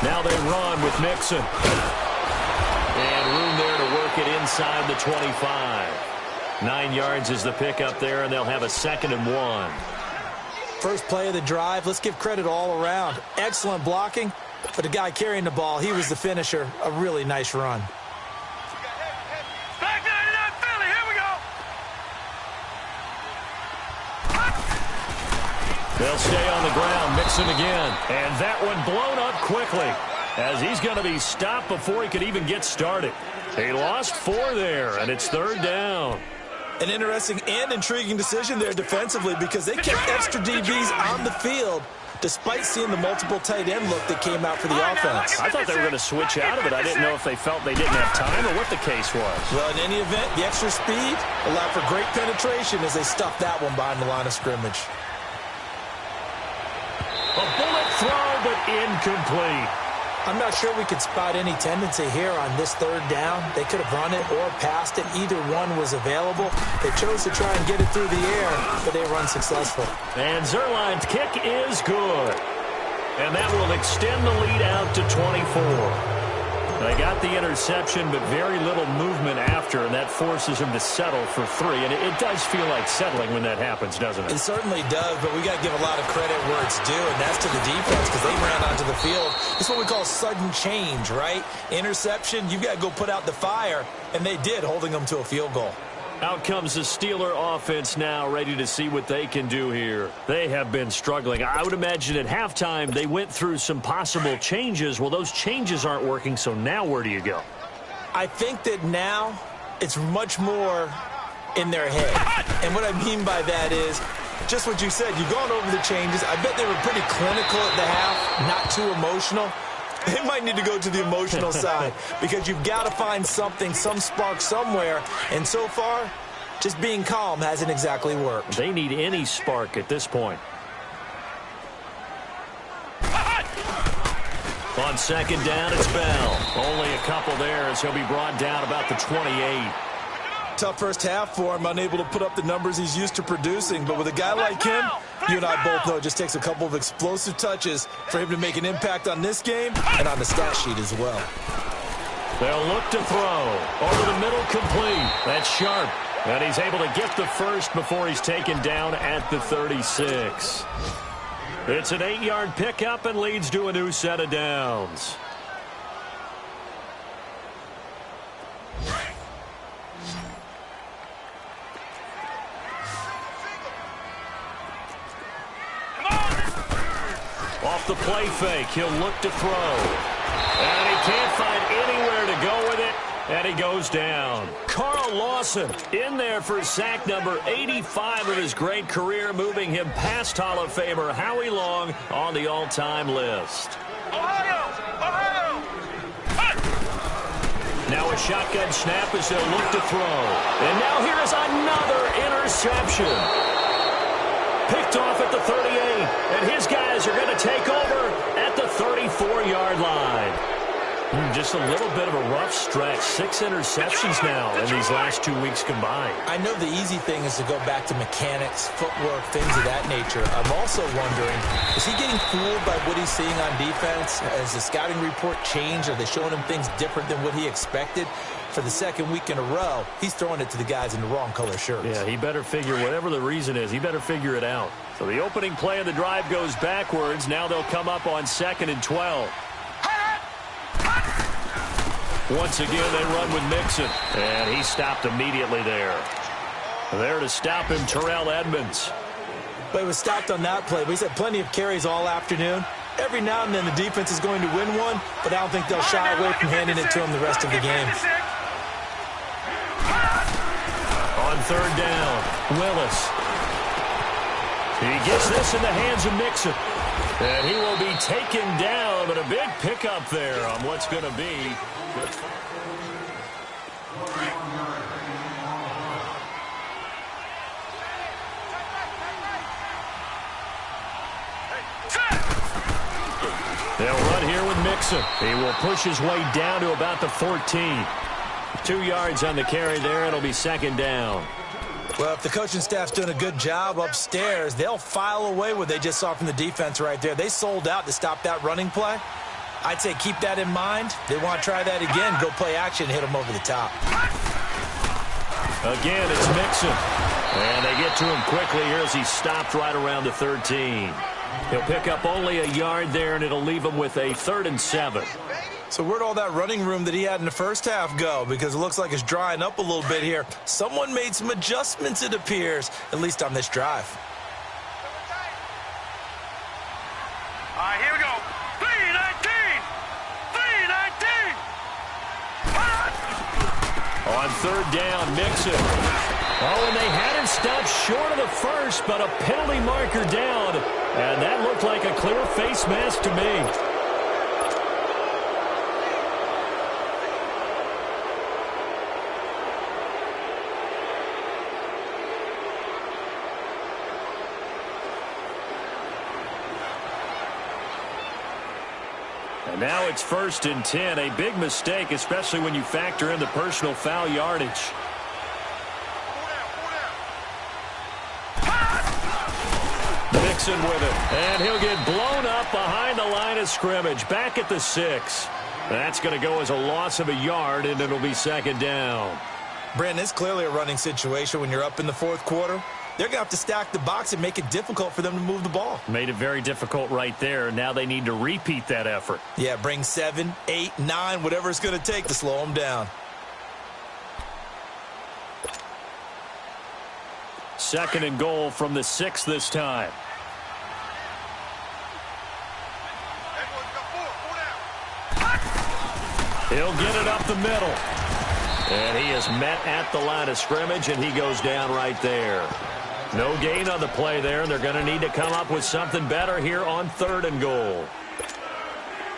Speaker 1: Now they run with Mixon. And room there to work it inside the 25. 9 yards is the pickup there, and they'll have a 2nd and 1.
Speaker 2: First play of the drive, let's give credit all around. Excellent blocking, but the guy carrying the ball, he was the finisher. A really nice run.
Speaker 1: They'll stay on the ground, Mixon again. And that one blown up quickly as he's going to be stopped before he could even get started. He lost 4 there, and it's 3rd down.
Speaker 2: An interesting and intriguing decision there defensively because they kept extra DBs on the field despite seeing the multiple tight end look that came out for the offense.
Speaker 1: I thought they were going to switch out of it. I didn't know if they felt they didn't have time or what the case was.
Speaker 2: Well, in any event, the extra speed allowed for great penetration as they stuffed that one behind the line of scrimmage.
Speaker 1: A bullet throw, but incomplete.
Speaker 2: I'm not sure we could spot any tendency here on this 3rd down. They could have run it or passed it. Either one was available. They chose to try and get it through the air, but they were unsuccessful.
Speaker 1: And Zerline's kick is good. And that will extend the lead out to 24. They got the interception, but very little movement after, and that forces him to settle for 3. And it does feel like settling when that happens, doesn't it?
Speaker 2: It certainly does, but we got to give a lot of credit where it's due, and that's to the defense because they ran onto the field. It's what we call sudden change, right? Interception, you've got to go put out the fire, and they did, holding them to a field goal.
Speaker 1: Out comes the Steeler offense now, ready to see what they can do here. They have been struggling. I would imagine at halftime they went through some possible changes. Well, those changes aren't working, so now where do you go?
Speaker 2: I think that now it's much more in their head. And what I mean by that is just what you said. You've gone over the changes. I bet they were pretty clinical at the half, not too emotional. They might need to go to the emotional side because you've got to find something, some spark somewhere. And so far, just being calm hasn't exactly worked.
Speaker 1: They need any spark at this point. On 2nd down, it's Bell. Only a couple there as he'll be brought down about the 28.
Speaker 2: Tough first half for him, unable to put up the numbers he's used to producing. But with a guy like him, you and I both know it just takes a couple of explosive touches for him to make an impact on this game and on the stat sheet as well.
Speaker 1: They'll look to throw. Over the middle, complete. That's sharp. And he's able to get the first before he's taken down at the 36. It's an 8-yard pickup and leads to a new set of downs. Off the play fake, he'll look to throw. And he can't find anywhere to go with it, and he goes down. Carl Lawson in there for sack number 85 of his great career, moving him past Hall of Famer Howie Long on the all-time list.
Speaker 3: Ohio!
Speaker 1: Now a shotgun snap as they'll look to throw. And now here is another interception. Picked off at the 38, and his guys are going to take over at the 34-yard line. Just a little bit of a rough stretch. 6 interceptions now in these last 2 weeks combined.
Speaker 2: I know the easy thing is to go back to mechanics, footwork, things of that nature. I'm also wondering, is he getting fooled by what he's seeing on defense? Has the scouting report changed? Are they showing him things different than what he expected? For the 2nd week in a row, he's throwing it to the guys in the wrong color shirts.
Speaker 1: Yeah, he better figure, whatever the reason is, he better figure it out. So the opening play of the drive goes backwards. Now they'll come up on 2nd and 12. Once again, they run with Mixon, and he stopped immediately there. There to stop him, Terrell Edmonds.
Speaker 2: But he was stopped on that play. But he's had plenty of carries all afternoon. Every now and then the defense is going to win one, but I don't think they'll shy away from handing it to him the rest of the game.
Speaker 1: On 3rd down, Willis. He gets this in the hands of Mixon. And he will be taken down, but a big pickup there on what's going to be. They'll run here with Mixon. He will push his way down to about the 14. 2 yards on the carry there. It'll be 2nd down.
Speaker 2: Well, if the coaching staff's doing a good job upstairs, they'll file away what they just saw from the defense right there. They sold out to stop that running play. I'd say keep that in mind. They want to try that again, go play action, hit them over the top.
Speaker 1: Again, it's Mixon. And they get to him quickly here as he's stopped right around the 13. He'll pick up only a yard there, and it'll leave him with a 3rd and 7.
Speaker 2: So where'd all that running room that he had in the first half go? Because it looks like it's drying up a little bit here. Someone made some adjustments, it appears, at least on this drive.
Speaker 1: On third down, Mixon. Oh, and they had him stopped short of the first, but a penalty marker down. And that looked like a clear face mask to me. And now it's 1st and 10. A big mistake, especially when you factor in the personal foul yardage. Mixon with it. And he'll get blown up behind the line of scrimmage. Back at the 6. That's going to go as a loss of a yard, and it'll be 2nd down.
Speaker 2: Brandon, it's clearly a running situation when you're up in the 4th quarter. They're going to have to stack the box and make it difficult for them to move the ball.
Speaker 1: Made it very difficult right there. Now they need to repeat that effort.
Speaker 2: Yeah, bring 7, 8, 9, whatever it's going to take to slow them down.
Speaker 1: 2nd and goal from the 6 this time. He'll get it up the middle. And he is met at the line of scrimmage, and he goes down right there. No gain on the play there, and they're going to need to come up with something better here on 3rd and goal.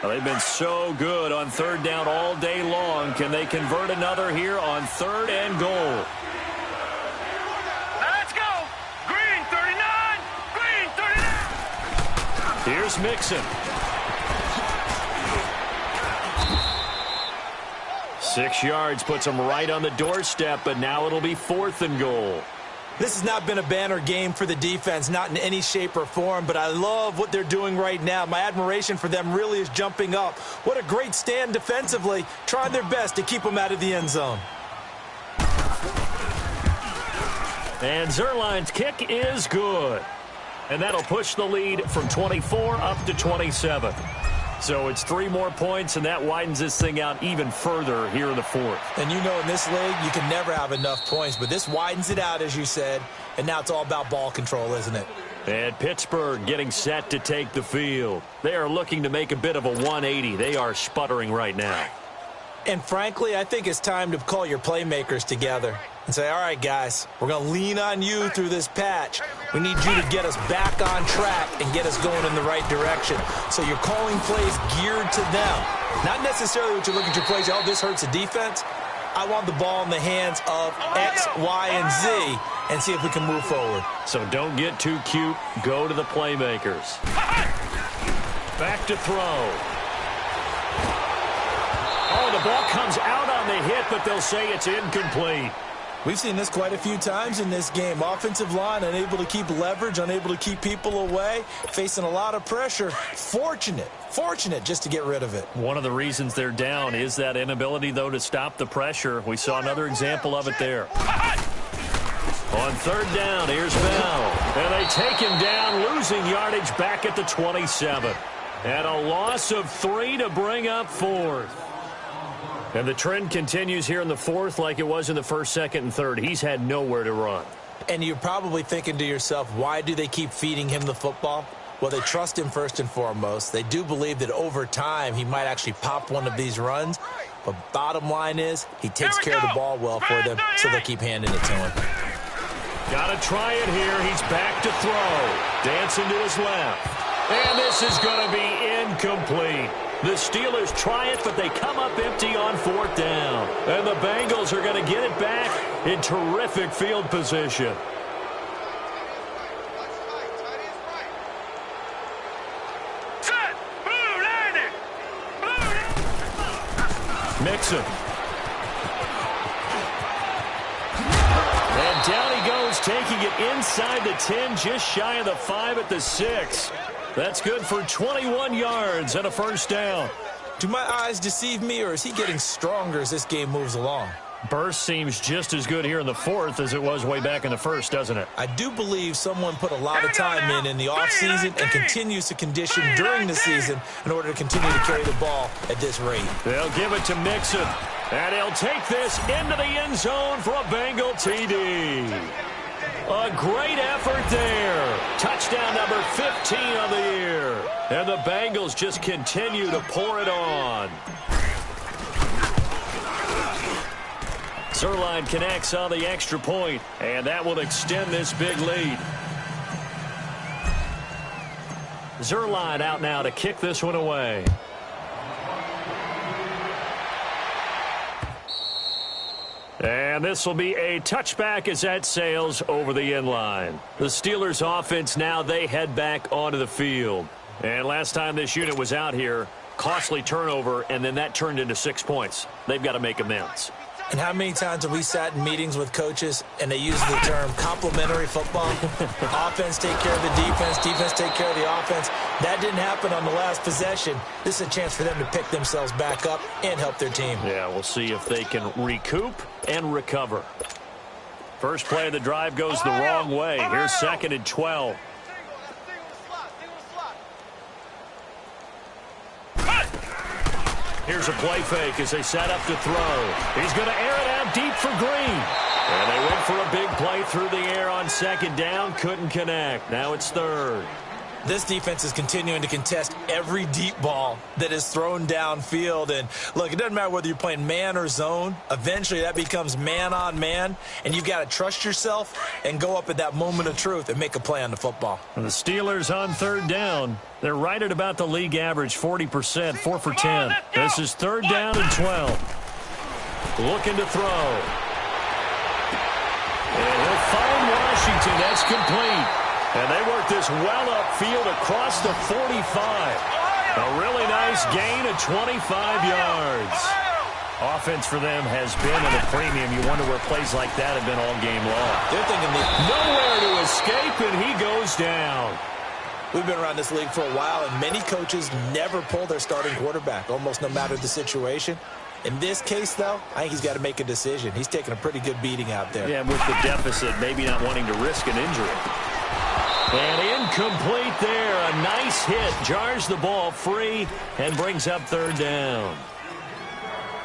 Speaker 1: Well, they've been so good on 3rd down all day long. Can they convert another here on 3rd and goal?
Speaker 3: Let's go! Green 39! Green 39!
Speaker 1: Here's Mixon. 6 yards puts him right on the doorstep, but now it'll be 4th and goal.
Speaker 2: This has not been a banner game for the defense, not in any shape or form, but I love what they're doing right now. My admiration for them really is jumping up. What a great stand defensively, trying their best to keep them out of the end zone.
Speaker 1: And Zerline's kick is good. And that'll push the lead from 24 up to 27. So it's 3 more points, and that widens this thing out even further here in the 4th.
Speaker 2: And you know in this league, you can never have enough points, but this widens it out, as you said, and now it's all about ball control, isn't it?
Speaker 1: And Pittsburgh getting set to take the field. They are looking to make a bit of a 180. They are sputtering right now.
Speaker 2: And frankly, I think it's time to call your playmakers together and say, all right, guys, we're going to lean on you through this patch. We need you to get us back on track and get us going in the right direction. So you're calling plays geared to them. Not necessarily what you look at your plays, oh, this hurts the defense. I want the ball in the hands of X, Y, and Z and see if we can move forward.
Speaker 1: So don't get too cute. Go to the playmakers. Back to throw. Oh, the ball comes out on the hit, but they'll say it's incomplete.
Speaker 2: We've seen this quite a few times in this game. Offensive line unable to keep leverage, unable to keep people away, facing a lot of pressure. Fortunate just to get rid of it.
Speaker 1: One of the reasons they're down is that inability, though, to stop the pressure. We saw another example of it there. On 3rd down, here's Bell. And they take him down, losing yardage back at the 27. And a loss of 3 to bring up 4th. And the trend continues here in the 4th like it was in the 1st, 2nd, and 3rd. He's had nowhere to run.
Speaker 2: And you're probably thinking to yourself, why do they keep feeding him the football? Well, they trust him first and foremost. They do believe that over time he might actually pop one of these runs. But bottom line is he takes care of the ball well for them, so they'll keep handing it to him.
Speaker 1: Got to try it here. He's back to throw. Dancing to his left. And this is going to be incomplete. The Steelers try it, but they come up empty on 4th down. And the Bengals are going to get it back in terrific field position.
Speaker 3: Set! Blue landing!
Speaker 1: Mixon. And down he goes, taking it inside the 10, just shy of the 5 at the 6. That's good for 21 yards and a 1st down.
Speaker 2: Do my eyes deceive me, or is he getting stronger as this game moves along?
Speaker 1: Burst seems just as good here in the 4th as it was way back in the 1st, doesn't it?
Speaker 2: I do believe someone put a lot of time in the offseason and continues to condition during the season in order to continue to carry the ball at this rate.
Speaker 1: They'll give it to Mixon, and he'll take this into the end zone for a Bengal TD. A great effort there. Touchdown number 15 of the year. And the Bengals just continue to pour it on. Zerline connects on the extra point, and that will extend this big lead. Zerline out now to kick this one away. And this will be a touchback as that sails over the end line. The Steelers offense now, they head back onto the field. And last time this unit was out here, costly turnover, and then that turned into 6 points. They've got to make amends.
Speaker 2: And how many times have we sat in meetings with coaches and they use the term complementary football? Offense take care of the defense, defense take care of the offense. That didn't happen on the last possession. This is a chance for them to pick themselves back up and help their team.
Speaker 1: Yeah, we'll see if they can recoup and recover. First play of the drive goes the wrong way. Here's 2nd and 12. Here's a play fake as they set up to throw. He's going to air it out deep for Green. And they went for a big play through the air on 2nd down. Couldn't connect. Now it's 3rd.
Speaker 2: This defense is continuing to contest every deep ball that is thrown downfield. And, look, it doesn't matter whether you're playing man or zone. Eventually that becomes man on man, and you've got to trust yourself and go up at that moment of truth and make a play on the football.
Speaker 1: And the Steelers on 3rd down. They're right at about the league average, 40%, 4 for 10. This is 3rd down and 12. Looking to throw. And he'll find Washington. That's complete. And they work this well upfield across the 45. A really nice gain of 25 yards. Offense for them has been at a premium. You wonder where plays like that have been all game long.
Speaker 2: They're thinking
Speaker 1: nowhere to escape, and he goes down.
Speaker 2: We've been around this league for a while, and many coaches never pull their starting quarterback, almost no matter the situation. In this case, though, I think he's got to make a decision. He's taking a pretty good beating out there.
Speaker 1: Yeah, with the deficit, maybe not wanting to risk an injury. And incomplete there. A nice hit. Jars the ball free and brings up 3rd down.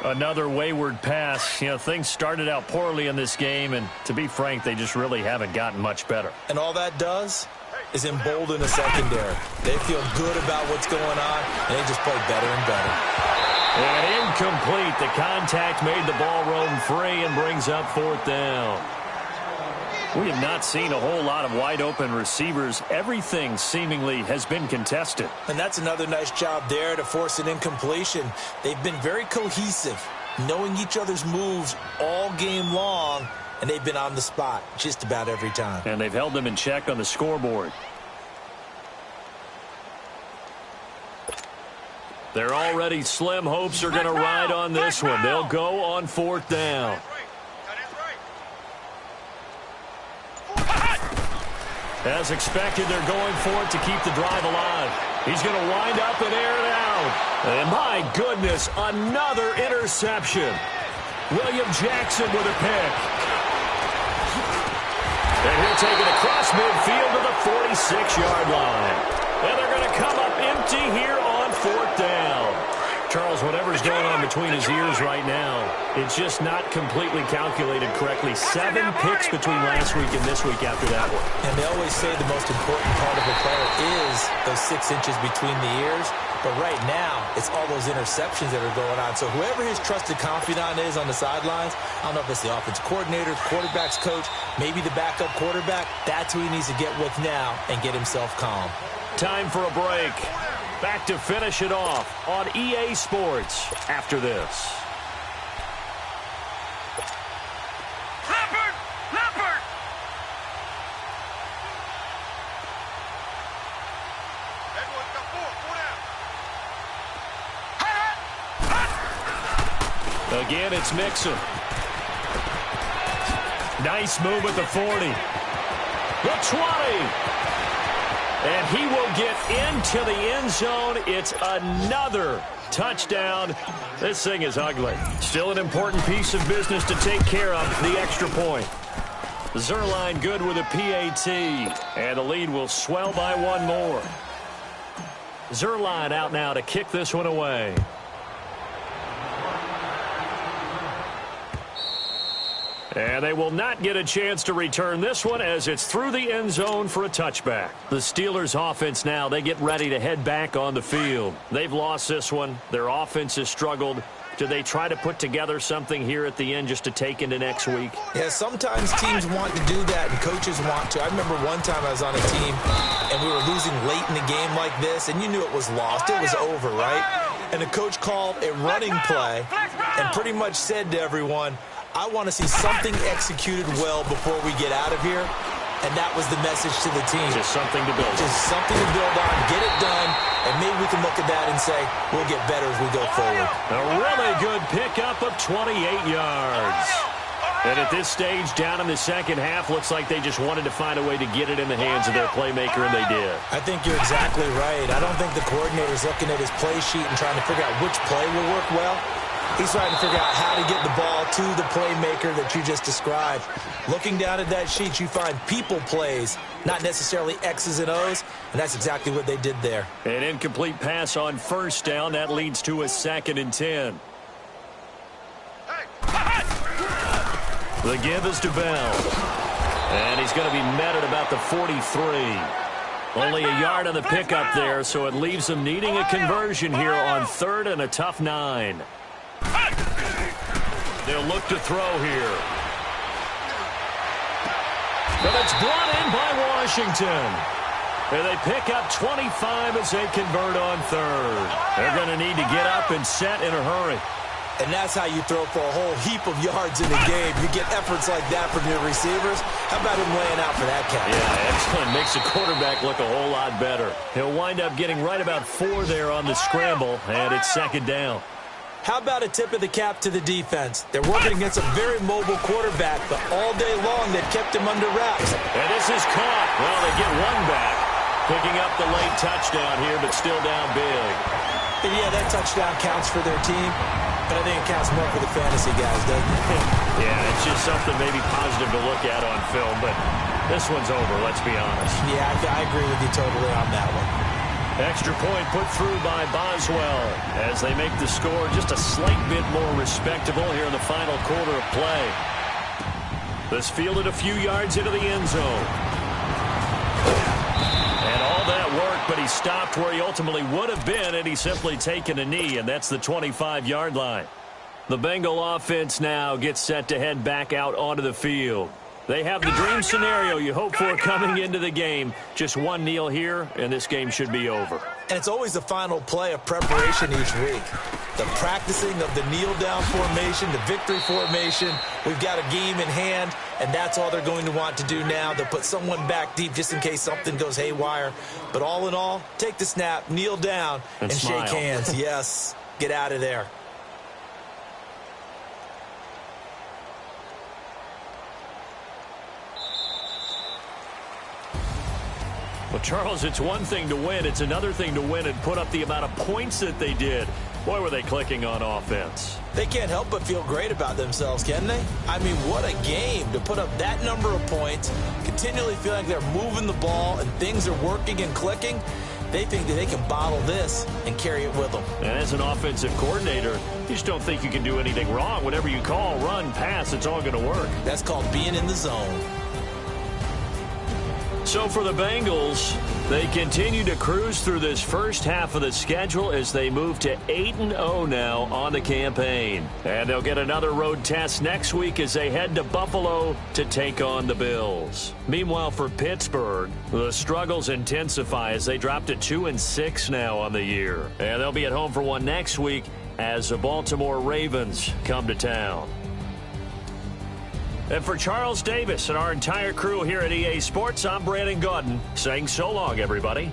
Speaker 1: Another wayward pass. You know, things started out poorly in this game, and to be frank, they just really haven't gotten much better.
Speaker 2: And all that does is embolden the secondary. They feel good about what's going on, and they just play better and better.
Speaker 1: And incomplete. The contact made the ball roam free and brings up 4th down. We have not seen a whole lot of wide-open receivers. Everything seemingly has been contested.
Speaker 2: And that's another nice job there to force an incompletion. They've been very cohesive, knowing each other's moves all game long, and they've been on the spot just about every time.
Speaker 1: And they've held them in check on the scoreboard. Their already slim hopes are going to ride on this one. They'll go on 4th down. As expected, they're going for it to keep the drive alive. He's going to wind up and air it out. And my goodness, another interception. William Jackson with a pick. And he'll take it across midfield to the 46-yard line. And they're going to come up empty here on 4th down. Charles, whatever's going on between his ears right now, it's just not completely calculated correctly. 7 picks between last week and this week after that one.
Speaker 2: And they always say the most important part of a player is those 6 inches between the ears. But right now, it's all those interceptions that are going on. So whoever his trusted confidant is on the sidelines, I don't know if it's the offensive coordinator, quarterback's coach, maybe the backup quarterback, that's who he needs to get with now and get himself calm.
Speaker 1: Time for a break. Back to finish it off on EA Sports after this.
Speaker 3: Leopard!
Speaker 1: Again, it's Mixon. Nice move at the 40. The 20. And he will get into the end zone. It's another touchdown. This thing is ugly. Still an important piece of business to take care of, the extra point. Zerline good with a PAT. And the lead will swell by 1 more. Zerline out now to kick this one away. And they will not get a chance to return this one as it's through the end zone for a touchback. The Steelers offense now, they get ready to head back on the field. They've lost this one. Their offense has struggled. Do they try to put together something here at the end just to take into next week?
Speaker 2: Yeah, sometimes teams want to do that and coaches want to. I remember one time I was on a team and we were losing late in the game like this, and you knew it was lost. It was over, right? And the coach called a running play and pretty much said to everyone, I want to see something executed well before we get out of here. And that was the message to the team.
Speaker 1: Just something to build on.
Speaker 2: Just something to build on, get it done, and maybe we can look at that and say, we'll get better as we go forward.
Speaker 1: A really good pickup of 28 yards. And at this stage, down in the second half, looks like they just wanted to find a way to get it in the hands of their playmaker, and they did.
Speaker 2: I think you're exactly right. I don't think the coordinator's looking at his play sheet and trying to figure out which play will work well. He's trying to figure out how to get the ball to the playmaker that you just described. Looking down at that sheet, you find people plays, not necessarily X's and O's, and that's exactly what they did there.
Speaker 1: An incomplete pass on first down. That leads to a 2nd and 10. The give is to Bell. And he's going to be met at about the 43. Only a yard on the pickup there, so it leaves them needing a conversion here on 3rd and a tough 9. They'll look to throw here. But it's brought in by Washington. And they pick up 25 as they convert on 3rd. They're going to need to get up and set in a hurry.
Speaker 2: And that's how you throw for a whole heap of yards in the game. You get efforts like that from your receivers. How about him laying out for that catch?
Speaker 1: Yeah, excellent. Makes the quarterback look a whole lot better. He'll wind up getting right about 4 there on the scramble, and it's 2nd down.
Speaker 2: How about a tip of the cap to the defense? They're working against a very mobile quarterback, but all day long they've kept him under wraps.
Speaker 1: And this is caught. Well, they get one back. Picking up the late touchdown here, but still down big.
Speaker 2: And yeah, that touchdown counts for their team, but I think it counts more for the fantasy guys, doesn't it?
Speaker 1: Yeah, it's just something maybe positive to look at on film, but this one's over, let's be honest.
Speaker 2: Yeah, I agree with you totally on that one.
Speaker 1: Extra point put through by Boswell as they make the score just a slight bit more respectable here in the final quarter of play. This fielded a few yards into the end zone. And all that work, but he stopped where he ultimately would have been had he simply taken a knee, and that's the 25-yard line. The Bengal offense now gets set to head back out onto the field. They have the dream scenario you hope for coming into the game. Just one kneel here, and this game should be over.
Speaker 2: And it's always the final play of preparation each week. The practicing of the kneel-down formation, the victory formation. We've got a game in hand, and that's all they're going to want to do now. They'll put someone back deep just in case something goes haywire. But all in all, take the snap, kneel down, and shake hands. Yes, get out of there.
Speaker 1: Well, Charles, it's one thing to win. It's another thing to win and put up the amount of points that they did. Boy, were they clicking on offense.
Speaker 2: They can't help but feel great about themselves, can they? I mean, what a game to put up that number of points, continually feeling like they're moving the ball and things are working and clicking. They think that they can bottle this and carry it with them.
Speaker 1: And as an offensive coordinator, you just don't think you can do anything wrong. Whatever you call, run, pass, it's all going to work.
Speaker 2: That's called being in the zone.
Speaker 1: So for the Bengals, they continue to cruise through this first half of the schedule as they move to 8-0 now on the campaign. And they'll get another road test next week as they head to Buffalo to take on the Bills. Meanwhile, for Pittsburgh, the struggles intensify as they drop to 2-6 now on the year. And they'll be at home for one next week as the Baltimore Ravens come to town. And for Charles Davis and our entire crew here at EA Sports, I'm Brandon Gaudin saying so long, everybody.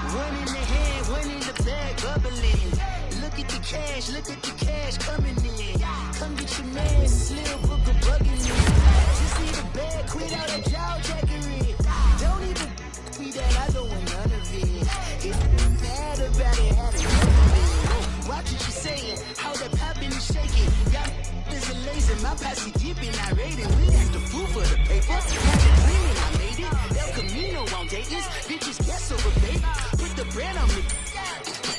Speaker 4: One in the hand, one in the bag, bubbling. Look at the cash coming in. Come get your man, Slim Booker bugging me. Just need a bag, quit all that jaw jackery. Don't even me that I don't want none of it. It's mad about it, had enough of it. Watch what you saying, how that poppin' and shaking. Got is a lazy, my posse deep and I rated. We act the fool for the paper. Had it clean, I made it. El Camino on Dayton's. Bitches guess over baby. Put the bread on me.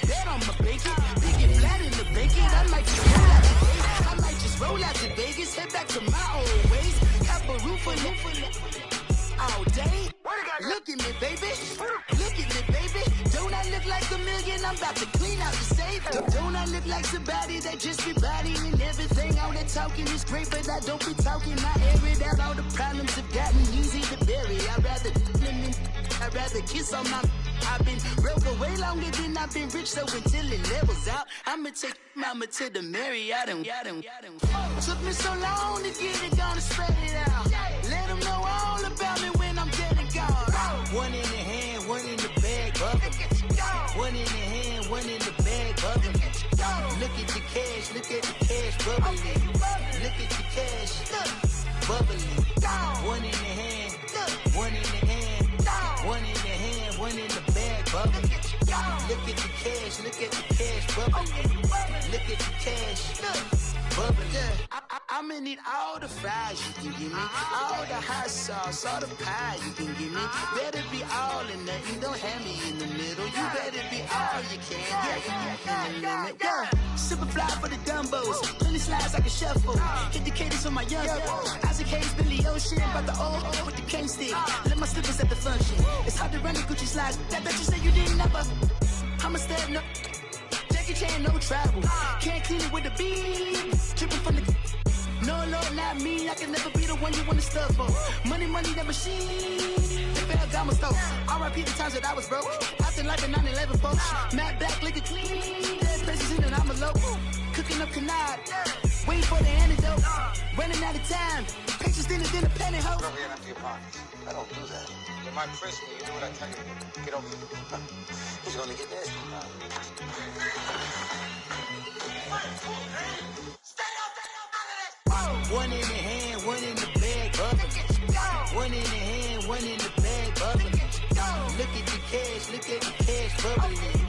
Speaker 4: Bet on my bacon. Big and flat in the bacon. I might just roll out to Vegas. I might just roll out to Vegas. Head back to my old ways. Have a roof for all day. Look at me, baby. Look at me, baby. Don't I look like a million? I'm about to clean out the safe. Don't I look like somebody that just be bodying everything? All that talking is great, but I don't be talking. I air it out. All the problems have gotten easy to bury. I'd rather kiss on my. I've been broke way longer than I've been rich, so until it levels out, I'ma take mama to the Marriott and took me so long to get it, gonna spread it out. Let them know all about me when I'm dead and gone. One in the hand, one in the bag, bubbling. One in the hand, one in the bag, bubbling. Look at the cash, bubbling. Look at the cash, bubbling. One in the hand, one in the hand, one in the hand, one in the bag, bubbling. Look at the cash, bubbling. Look at the cash, bubbling. I'ma need all the fries you can give me, all the hot sauce, all the pie you can give me. Better be all in nothing, don't have me in the middle. You better be all you can, yeah, in the limit. Yeah, super fly for the Dumbos, plenty slides like a shuffle. Hit the cadence on my young Isaac Hayes, Billy Ocean, but the old with the cane stick. Let my slippers at the function. It's hard to run the Gucci slides. That you say you didn't never. I'm a step no. Jackie Chan, no travel. Can't clean it with the beat. Dripping from the. No, Lord, not me. I can never be the one you want to stuff for. Money, that machine. The bell got my stove. R.I.P. the times that I was broke. Acting like a 9/11 folks. Matte black, liquor clean. Dead places in and I'm a local. Cooking up canard. Waiting for the antidote. Running out of time. Pictures thinner than a penny hoe.
Speaker 5: Over here in empty pockets. I don't do that. In my prison, you do what I tell you. Get over here. He's gonna get this.
Speaker 4: One in the hand, one in the bag, bubbling. One in the hand, one in the bag, bubbling. Look at the cash, bubbling.